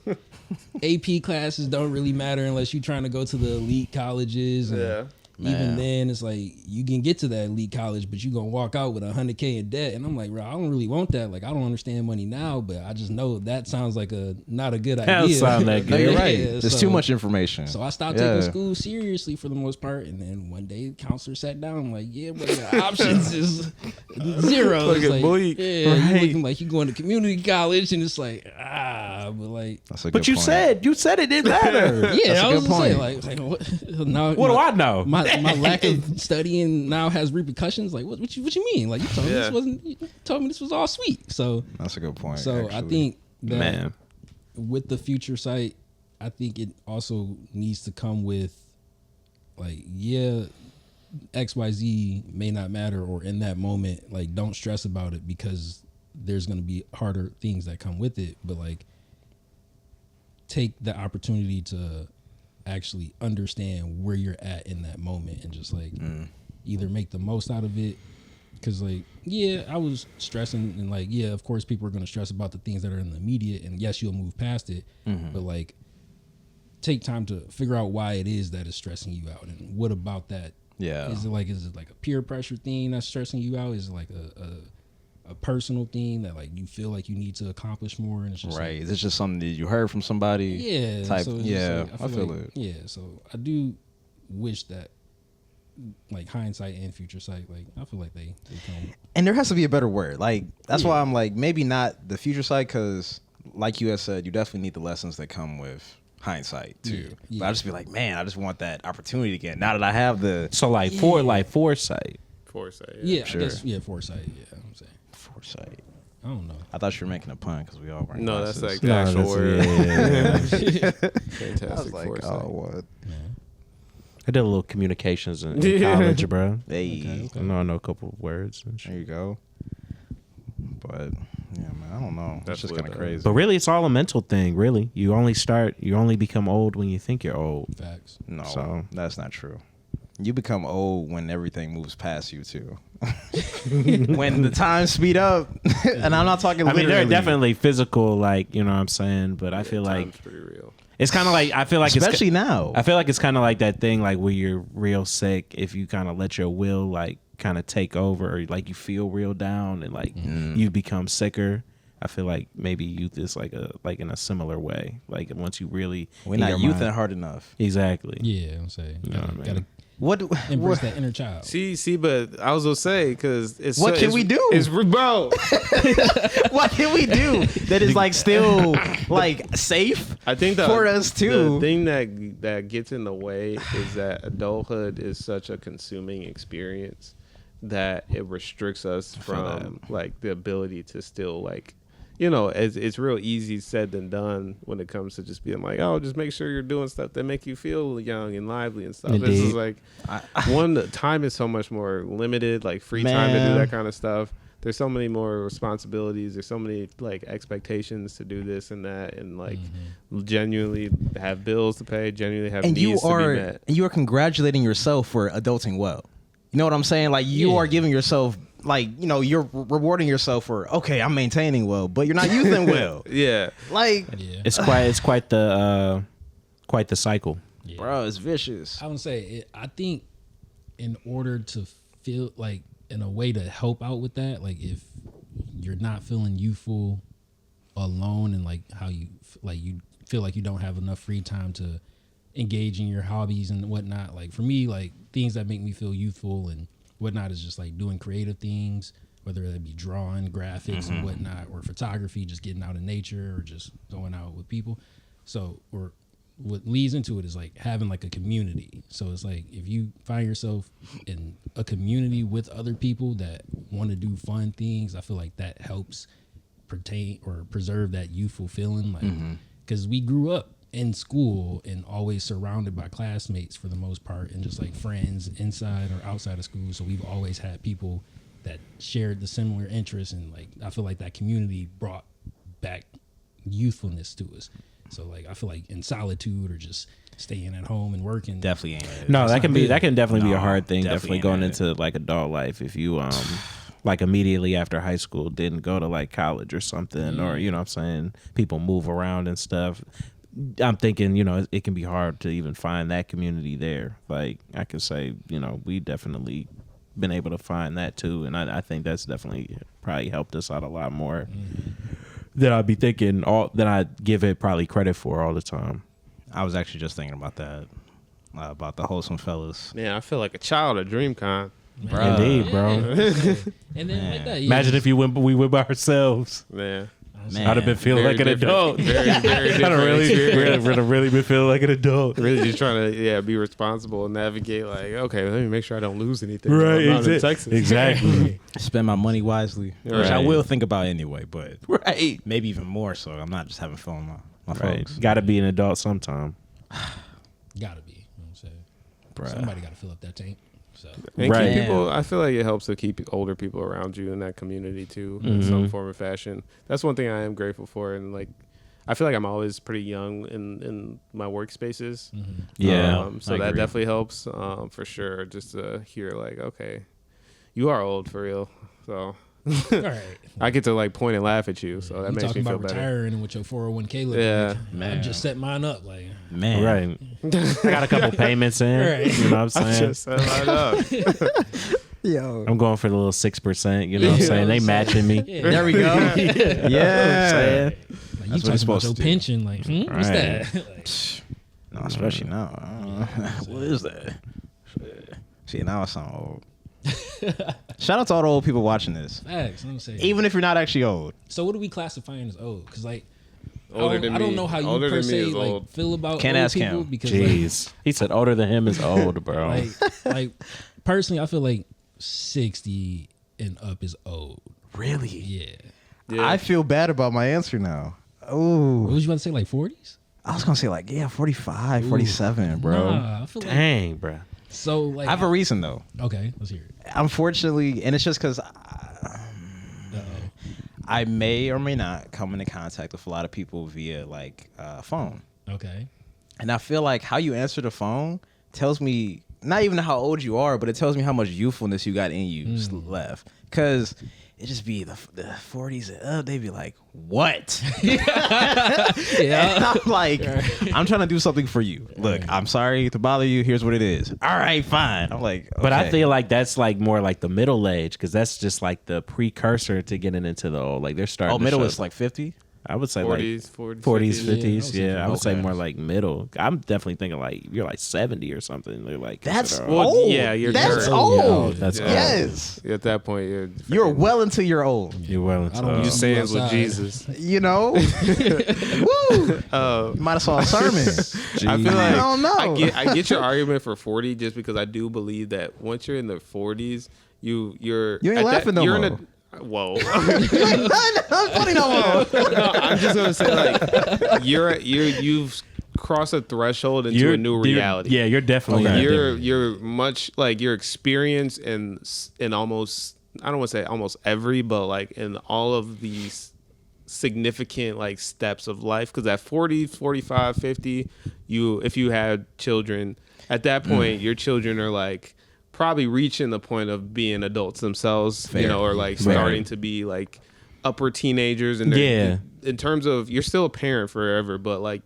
AP classes don't really matter unless you're trying to go to the elite colleges. And Yeah. even Man. then, it's like you can get to that elite college, but you gonna walk out with $100K in debt. And I'm like, bro, I don't really want that. Like I don't understand money now, but I just know that sounds like not a good Hell, idea. sound that No, good. you're right. Yeah, There's so- too much information. So I stopped Yeah. taking school seriously for the most part, and then one day the counselor sat down. I'm like, yeah, but the options is zero. It's Looking like, bleak. yeah, you Right. looking like you going to community college, and it's like but like, That's a good But you point. said it didn't matter. yeah, That's a I was good just saying, point. like what? Now, What do I know? My lack of studying now has repercussions. Like what you mean? Like you told me Yeah. this wasn't. You told me this was all sweet. So That's a good point. so I actually. think that Man. with the future sight, I think it also needs to come with like, yeah, XYZ may not matter, or in that moment, like don't stress about it because there's gonna be harder things that come with it. But like take the opportunity to actually understand where you're at in that moment and just like either make the most out of it. Cause like, yeah, I was stressing and like, yeah, of course people are going to stress about the things that are in the immediate, and yes, you'll move past it, but like take time to figure out why it is that is stressing you out. And what about that? Yeah. Is it like a peer pressure thing that's stressing you out? Is it like a personal thing that like you feel like you need to accomplish more? And it's just Right. like, Is it just something that you heard from somebody? yeah. Type. So it's just Yeah. like, I feel like, it. Yeah. So I do wish that like hindsight and future sight, like I feel like they come. And there has to be a better word. Like that's why I'm like maybe not the future side, because like you had said, you definitely need the lessons that come with hindsight too. Yeah. But I just be like, man, I just want that opportunity again. Now that I have the So like foresight. Foresight. Yeah, Sure. I guess, yeah, foresight. Yeah, I'm saying. foresight. I don't know. I thought you were making a pun because we all wearing No, that's glasses. like the actual word. Yeah. Fantastic I was like, foresight. oh, what? I did a little communications in college, bro. Hey, I know a couple of words and shit. there you go. But yeah, man, I don't know. That's That's just what, kind of crazy. But really, it's all a mental thing. Really, you only become old when you think you're old. Facts. No, So- that's not true. You become old when everything moves past you too. When the times speed up, and I'm not talking. I mean, there are literally. definitely physical, like, you know what I'm saying, but I feel like Time's pretty real. it's kind of like especially now. I feel like it's kind of like that thing, like where you're real sick if you kind of let your will like kind of take over, or like you feel real down and like you become sicker. I feel like maybe youth is like in a similar way. Like once you really We're not youthing hard enough. Exactly. Yeah, I'm saying. You know what I mean? Gotta What embrace that inner child. See, but I was gonna say because it's What can we do? It's bro. what can we do that is like still like safe? I think for us too. The thing that gets in the way is that adulthood is such a consuming experience that it restricts us from like the ability to still like, you know, it's real easy said than done when it comes to just being like, oh, just make sure you're doing stuff that make you feel young and lively and stuff. Indeed. This is like the time is so much more limited, like free time to do that kind of stuff. There's so many more responsibilities. There's so many like expectations to do this and that, and like genuinely have bills to pay, genuinely have needs to be met. And you are congratulating yourself for adulting well. You know what I'm saying? Like you are giving yourself, like, you know, you're rewarding yourself for, okay, I'm maintaining well, but you're not youthing well. Yeah, like it's quite the cycle. Yeah. Bro, it's vicious. I would say I think in order to feel like in a way to help out with that, like if you're not feeling youthful alone and like how you feel like you don't have enough free time to engage in your hobbies and whatnot, like for me, like things that make me feel youthful and whatnot is just like doing creative things, whether that be drawing, graphics and whatnot, or photography, just getting out in nature or just going out with people. So, or what leads into it is like having like a community. So it's like if you find yourself in a community with other people that want to do fun things, I feel like that helps preserve that youthful feeling. Like, because we grew up in school and always surrounded by classmates for the most part, and just like friends inside or outside of school. So we've always had people that shared the similar interests, and like I feel like that community brought back youthfulness to us. So like I feel like in solitude or just staying at home and working, Definitely ain't. No, that can definitely be a hard thing. definitely Definitely going ain't. into like adult life if you like immediately after high school didn't go to like college or something, or you know what I'm saying, people move around and stuff. I'm thinking, you know, it can be hard to even find that community there. Like I could say, you know, we definitely been able to find that too, and I think that's definitely probably helped us out a lot more than I'd be thinking, than I give it probably credit for all the time. I was actually just thinking about that, about the Wholesome fellas. man, I feel like a child at DreamCon. Man. Indeed, bro. And then like that, Imagine if we went by ourselves. Man, I'd have been feeling like an adult. Very I'd different have experience. really been feeling like an adult. Really just trying to be responsible and navigate like, okay, let me make sure I don't lose anything. Right, I'm not in Texas. exactly. Spend my money wisely, which I Right. will think about anyway, but Right. maybe even more so. I'm not just having fun with my Right. folks. Got to be an adult sometime. gotta be. You know what I'm saying? Bruh. Somebody got to fill up that tank. So And Right. keep people, I feel like it helps to keep older people around you in that community too, in some form or fashion. That's one thing I am grateful for, and like, I feel like I'm always pretty young in my workspaces. Yeah. So I that agree. definitely helps for sure. Just to hear like, okay, you are old for real. So all right. I get to like point and laugh at you. So that You makes me talking feel about better. retiring and what your 401k looking Yeah. like. I Man. just set mine up. Like, Man, Right. I got a couple payments in. Right. You know what I'm I saying? just set mine up. yo, I'm going for the little 6%. You know what I'm saying? They matching me. yeah. there we go. yeah, Like, you That's what talking it's about supposed your to do. pension? Like, what's Right. that? Like, no, especially now. What is that? Shit. See, now I sound old. Shout out to all the old people watching this, facts. I'm saying. even if you're not actually old. So what are we classifying as old? Because like, Older than I don't me. know how you Older per than me se is like old. feel about Can't old ask people him. because Jeez. He said older than him is old, bro. like personally, I feel like 60 and up is old. Really? Yeah. Yeah. I feel bad about my answer now. What Oh, was you about to say? Like 40s? I was gonna say like 45, 47, bro. Nah, I feel like Dang, bro. so. Like, I have a reason though. okay, let's hear it. Unfortunately, and it's just because Uh-oh. I may or may not come into contact with a lot of people via like phone, Okay. and I feel like how you answer the phone tells me not even how old you are, but it tells me how much youthfulness you got in you left. Because it just be the 40s and up. They be like, what? Yeah. And I'm like, I'm trying to do something for you. Look, I'm sorry to bother you. Here's what it is. All right, fine. I'm like, okay. But I feel like that's like more like the middle age because that's just like the precursor to getting into the old. Like they're starting. Oh, middle is like 50. I would say 40s, like 40s, 40s, 50s. Yeah, I would say Okay. more like middle. I'm definitely thinking like you're like 70 or something. They're like That's consider Well, old. yeah, you're That's dirt. old. That's Yeah. old. Yes. At that point, You're well into your old. You're well into I don't you know. stands with outside. Jesus. You know? Woo. You might have saw a sermon. I feel like I don't know. I get your argument for 40 just because I do believe that once you're in the 40s, you're You ain't at laughing no you're more. in a whoa. I'm funny no more. No, I'm just gonna say like you've crossed a threshold into a new reality. Yeah, you're definitely. Okay. You're much like your experience in almost, I don't want to say almost every, but like in all of these significant like steps of life, because at 40, 45, 50, if you had children at that point, your children are like probably reaching the point of being adults themselves, Fair. or like Fair. starting to be like upper teenagers, and in terms of, you're still a parent forever, but like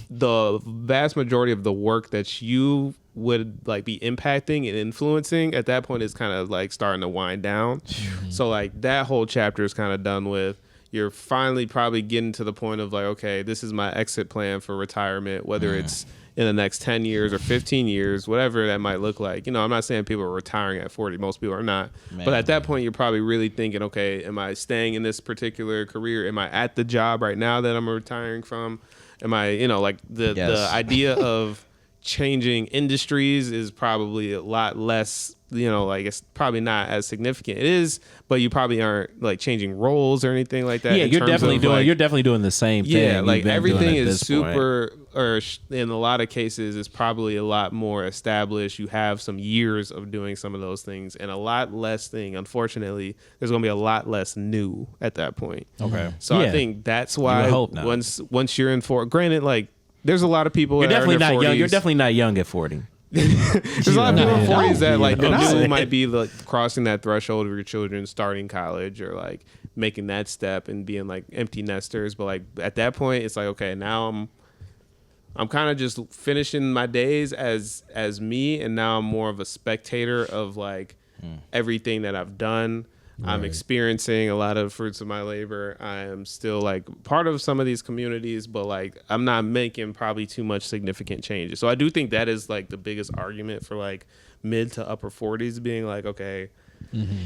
the vast majority of the work that you would like be impacting and influencing at that point is kind of like starting to wind down. So like that whole chapter is kind of done with. You're finally probably getting to the point of like, okay, this is my exit plan for retirement, whether it's in the next 10 years or 15 years, whatever that might look like. You know, I'm not saying people are retiring at 40. Most people are not. But at that point, you're probably really thinking, okay, am I staying in this particular career? Am I at the job right now that I'm retiring from? Am I, like the idea of changing industries is probably a lot less, like it's probably not as significant. It is, but you probably aren't like changing roles or anything like that. Yeah, in you're terms definitely of, doing. like, You're definitely doing the same thing. yeah, you've like been doing everything at is this point. super, or in a lot of cases, is probably a lot more established. You have some years of doing some of those things, and a lot less thing. Unfortunately, there's going to be a lot less new at that point. Okay. So I Yeah. think that's You why would hope not. once you're in for, granted, like there's a lot of people You're that definitely are in their not young. 40s. You're definitely not young at 40. There's a lot of people in No. 40s that like Yeah. the new No. might be like crossing that threshold of your children starting college, or like making that step and being like empty nesters. But like at that point, it's like, okay, now I'm kind of just finishing my days as me, and now I'm more of a spectator of like everything that I've done. I'm experiencing a lot of fruits of my labor. I am still like part of some of these communities, but like I'm not making probably too much significant changes. So I do think that is like the biggest argument for like mid to upper 40s being like, okay,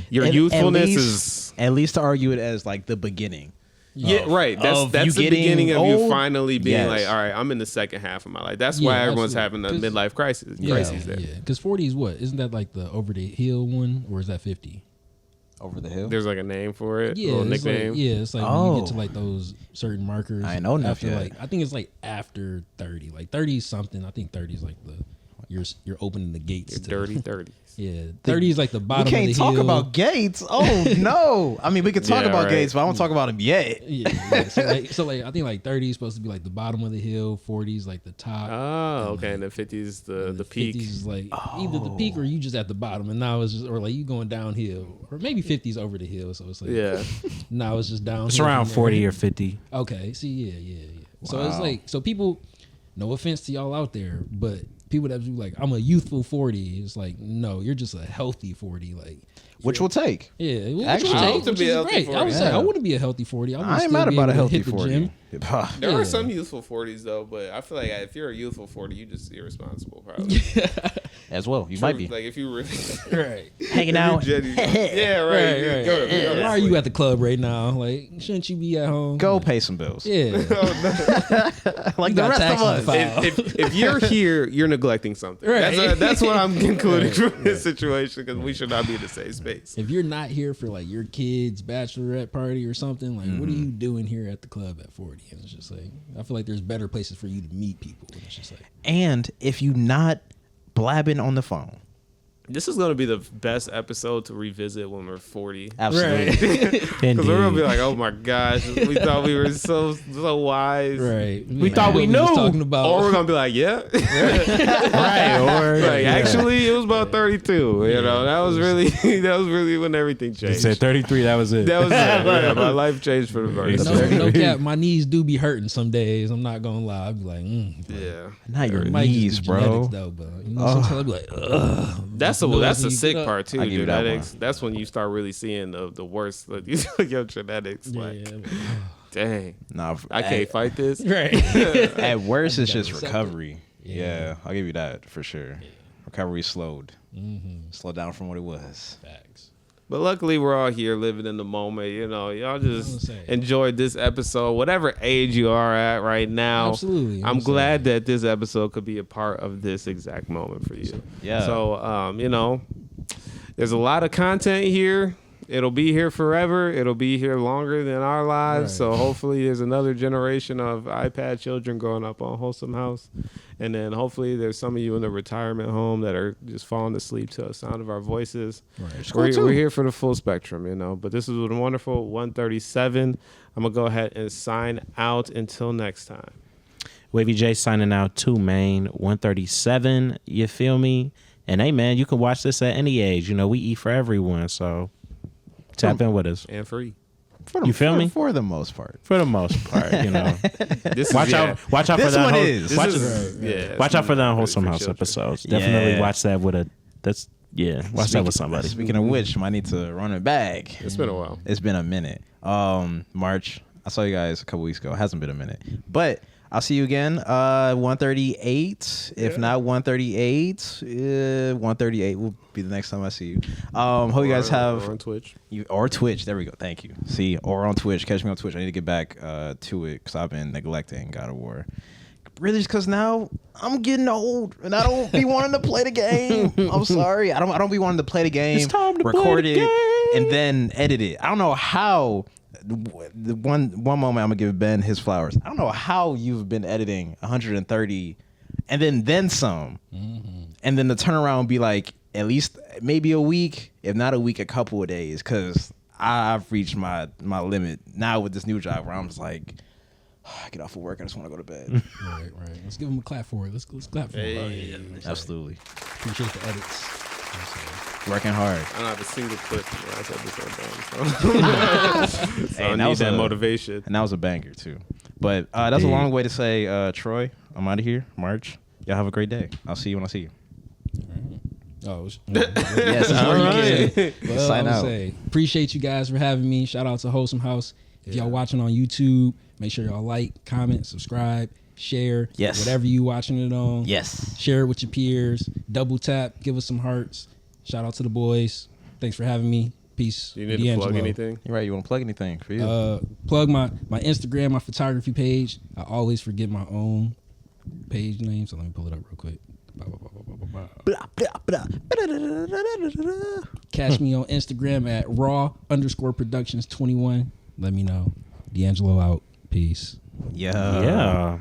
your youthfulness is at least to argue it as like the beginning. right. That's of that's you the getting beginning of you old? finally being Yes. like, all right, I'm in the second half of my life. That's Yeah, why everyone's absolutely. having a 'Cause- midlife crisis. Yeah, Crises there. yeah. Because 40 is what? Isn't that like the over the hill one, or is that 50? Over the hill. There's like a name for it, Yeah, little it's nickname. like, it's like when you get to Oh. like those certain markers. I ain't know enough after yet. like, I think it's like after 30, like 30 is something. I think 30 is like you're opening the gates. Your to dirty 30s. Yeah, 30 is like the We bottom. can't of the talk hill. about Gates. Oh no! I mean, we could talk Yeah, about right. Gates, but I won't talk about him yet. Yeah. So I think like 30 is supposed to be like the bottom of the hill. 40 is like the top. Oh, okay. And the 50s, the peak. 50s is like either the peak or you just at the bottom, and now it's just, or like you going downhill, or maybe 50s over the hill. So it's like, Yeah. now it's just downhill. It's around from there. 40 or 50. Okay. See, yeah. So it's like, so people, no offense to y'all out there, but people that be like, I'm a youthful 40. It's like, no, you're just a healthy 40. Like, Which will take. yeah, which Actually, will I take, hope to which be a is healthy great. 40. I would say Yeah. I want to be a healthy 40. I ain't mad about a healthy hit the 40. gym. There Yeah. are some youthful 40s though, but I feel like if you're a youthful 40, you just irresponsible probably. As well, you might be Like if you really Right. hanging out. yeah, right. Right. Go, Why are you at the club right now? Like, shouldn't you be at home? Go pay some bills. Yeah. Like You the got rest of taxes to us. file. if you're here, you're neglecting something. Right. That's what I'm concluding from this situation, because we should not be in the same space. If you're not here for like your kid's bachelorette party or something, like what are you doing here at the club at 40? And it's just like, I feel like there's better places for you to meet people. And it's just like, And if you not blabbing on the phone, This is going to be the best episode to revisit when we're 40. Absolutely. Because we're going to be like, oh my gosh, we thought we were so wise. Right. We thought we knew. Talking about. Or we're going to be like, yeah. Right. Or Like, actually, it was about 32. You know, that was really when everything you changed. said 33. That was it. That was it. Yeah, my life changed for the verse. No cap, my knees do be hurting some days. I'm not gonna lie. I'd be like, Yeah. Not your it might just be knees, bro. genetics, though, but sometimes I'd be like, ugh. That's You know, the you sick get up. part too. I give you that Genetics. one. That's when you start really seeing the worst. Like, your genetics. Like, Yeah. dang, Nah, I can't fight this. Right. At worst, it's just accept it. recovery. Yeah. Yeah, I'll give you that for sure. Recovery slowed. Slowed down from what it was. Facts. But luckily, we're all here living in the moment. You know, y'all just saying. enjoyed this episode, whatever age you are at right now. Absolutely. I'm glad that this episode could be a part of this exact moment for you. Yeah. So, you know, there's a lot of content here. It'll be here forever. It'll be here longer than our lives. Right. So hopefully there's another generation of iPad children growing up on Wholesome House. And then hopefully there's some of you in the retirement home that are just falling asleep to the sound of our voices. Right. We're here for the full spectrum, you know. But this is a wonderful 137. I'm going to go ahead and sign out until next time. Wavy J signing out too, man. 137. You feel me? And hey, man, you can watch this at any age. You know, we eat for everyone. So tap in with us. And free. You feel me? For the most part. For the most part, you know. This Watch is, out for This that. one is. Watch, This is, yeah, watch out for the really Wholesome for House children. episodes. Definitely Yeah. watch that with a. Watch that with somebody. Speaking of which, I need to run it back. It's been a while. It's been a minute. March. I saw you guys a couple weeks ago. It hasn't been a minute. But I'll see you again. 138. If not 138, 138 will be the next time I see you. Hope you guys have on Twitch. or Twitch. There we go. Thank you. See, or on Twitch. Catch me on Twitch. I need to get back to it because I've been neglecting God of War. Really, just because now I'm getting old and I don't be wanting to play the game. I'm sorry. I don't be wanting to play the game. It's time to record play the it game. and then edit it. I don't know how. The one moment I'm gonna give Ben his flowers. I don't know how you've been editing 130 and then some, and then the turnaround would be like at least maybe a week, if not a week, a couple of days. Because I've reached my limit now with this new job where I'm just like, I get off of work, I just want to go to bed. Right. Let's give him a clap for it. Let's clap for it. Absolutely, Appreciate the edits. working hard. I don't have a single clip from the last episode done. So, Hey, I need that motivation. And that was a banger too. But that's a long way to say, Troy, I'm out of here. March, y'all have a great day. I'll see you when I see you. Oh, Yes, that's all you can. well, Sign I would out. say appreciate you guys for having me. Shout out to Wholesome House. If y'all watching on YouTube, make sure y'all like, comment, subscribe, share. Yes. Whatever you watching it on. Yes. Share it with your peers. Double tap. Give us some hearts. Shout out to the boys. Thanks for having me. Peace. Do you need to plug Deangelo. anything? You're right. You want to plug anything for you? Plug my Instagram, my photography page. I always forget my own page name, so let me pull it up real quick. Blah, blah, blah. Catch me on Instagram at raw_productions21. Let me know. Deangelo out. Peace. Yeah. Yeah.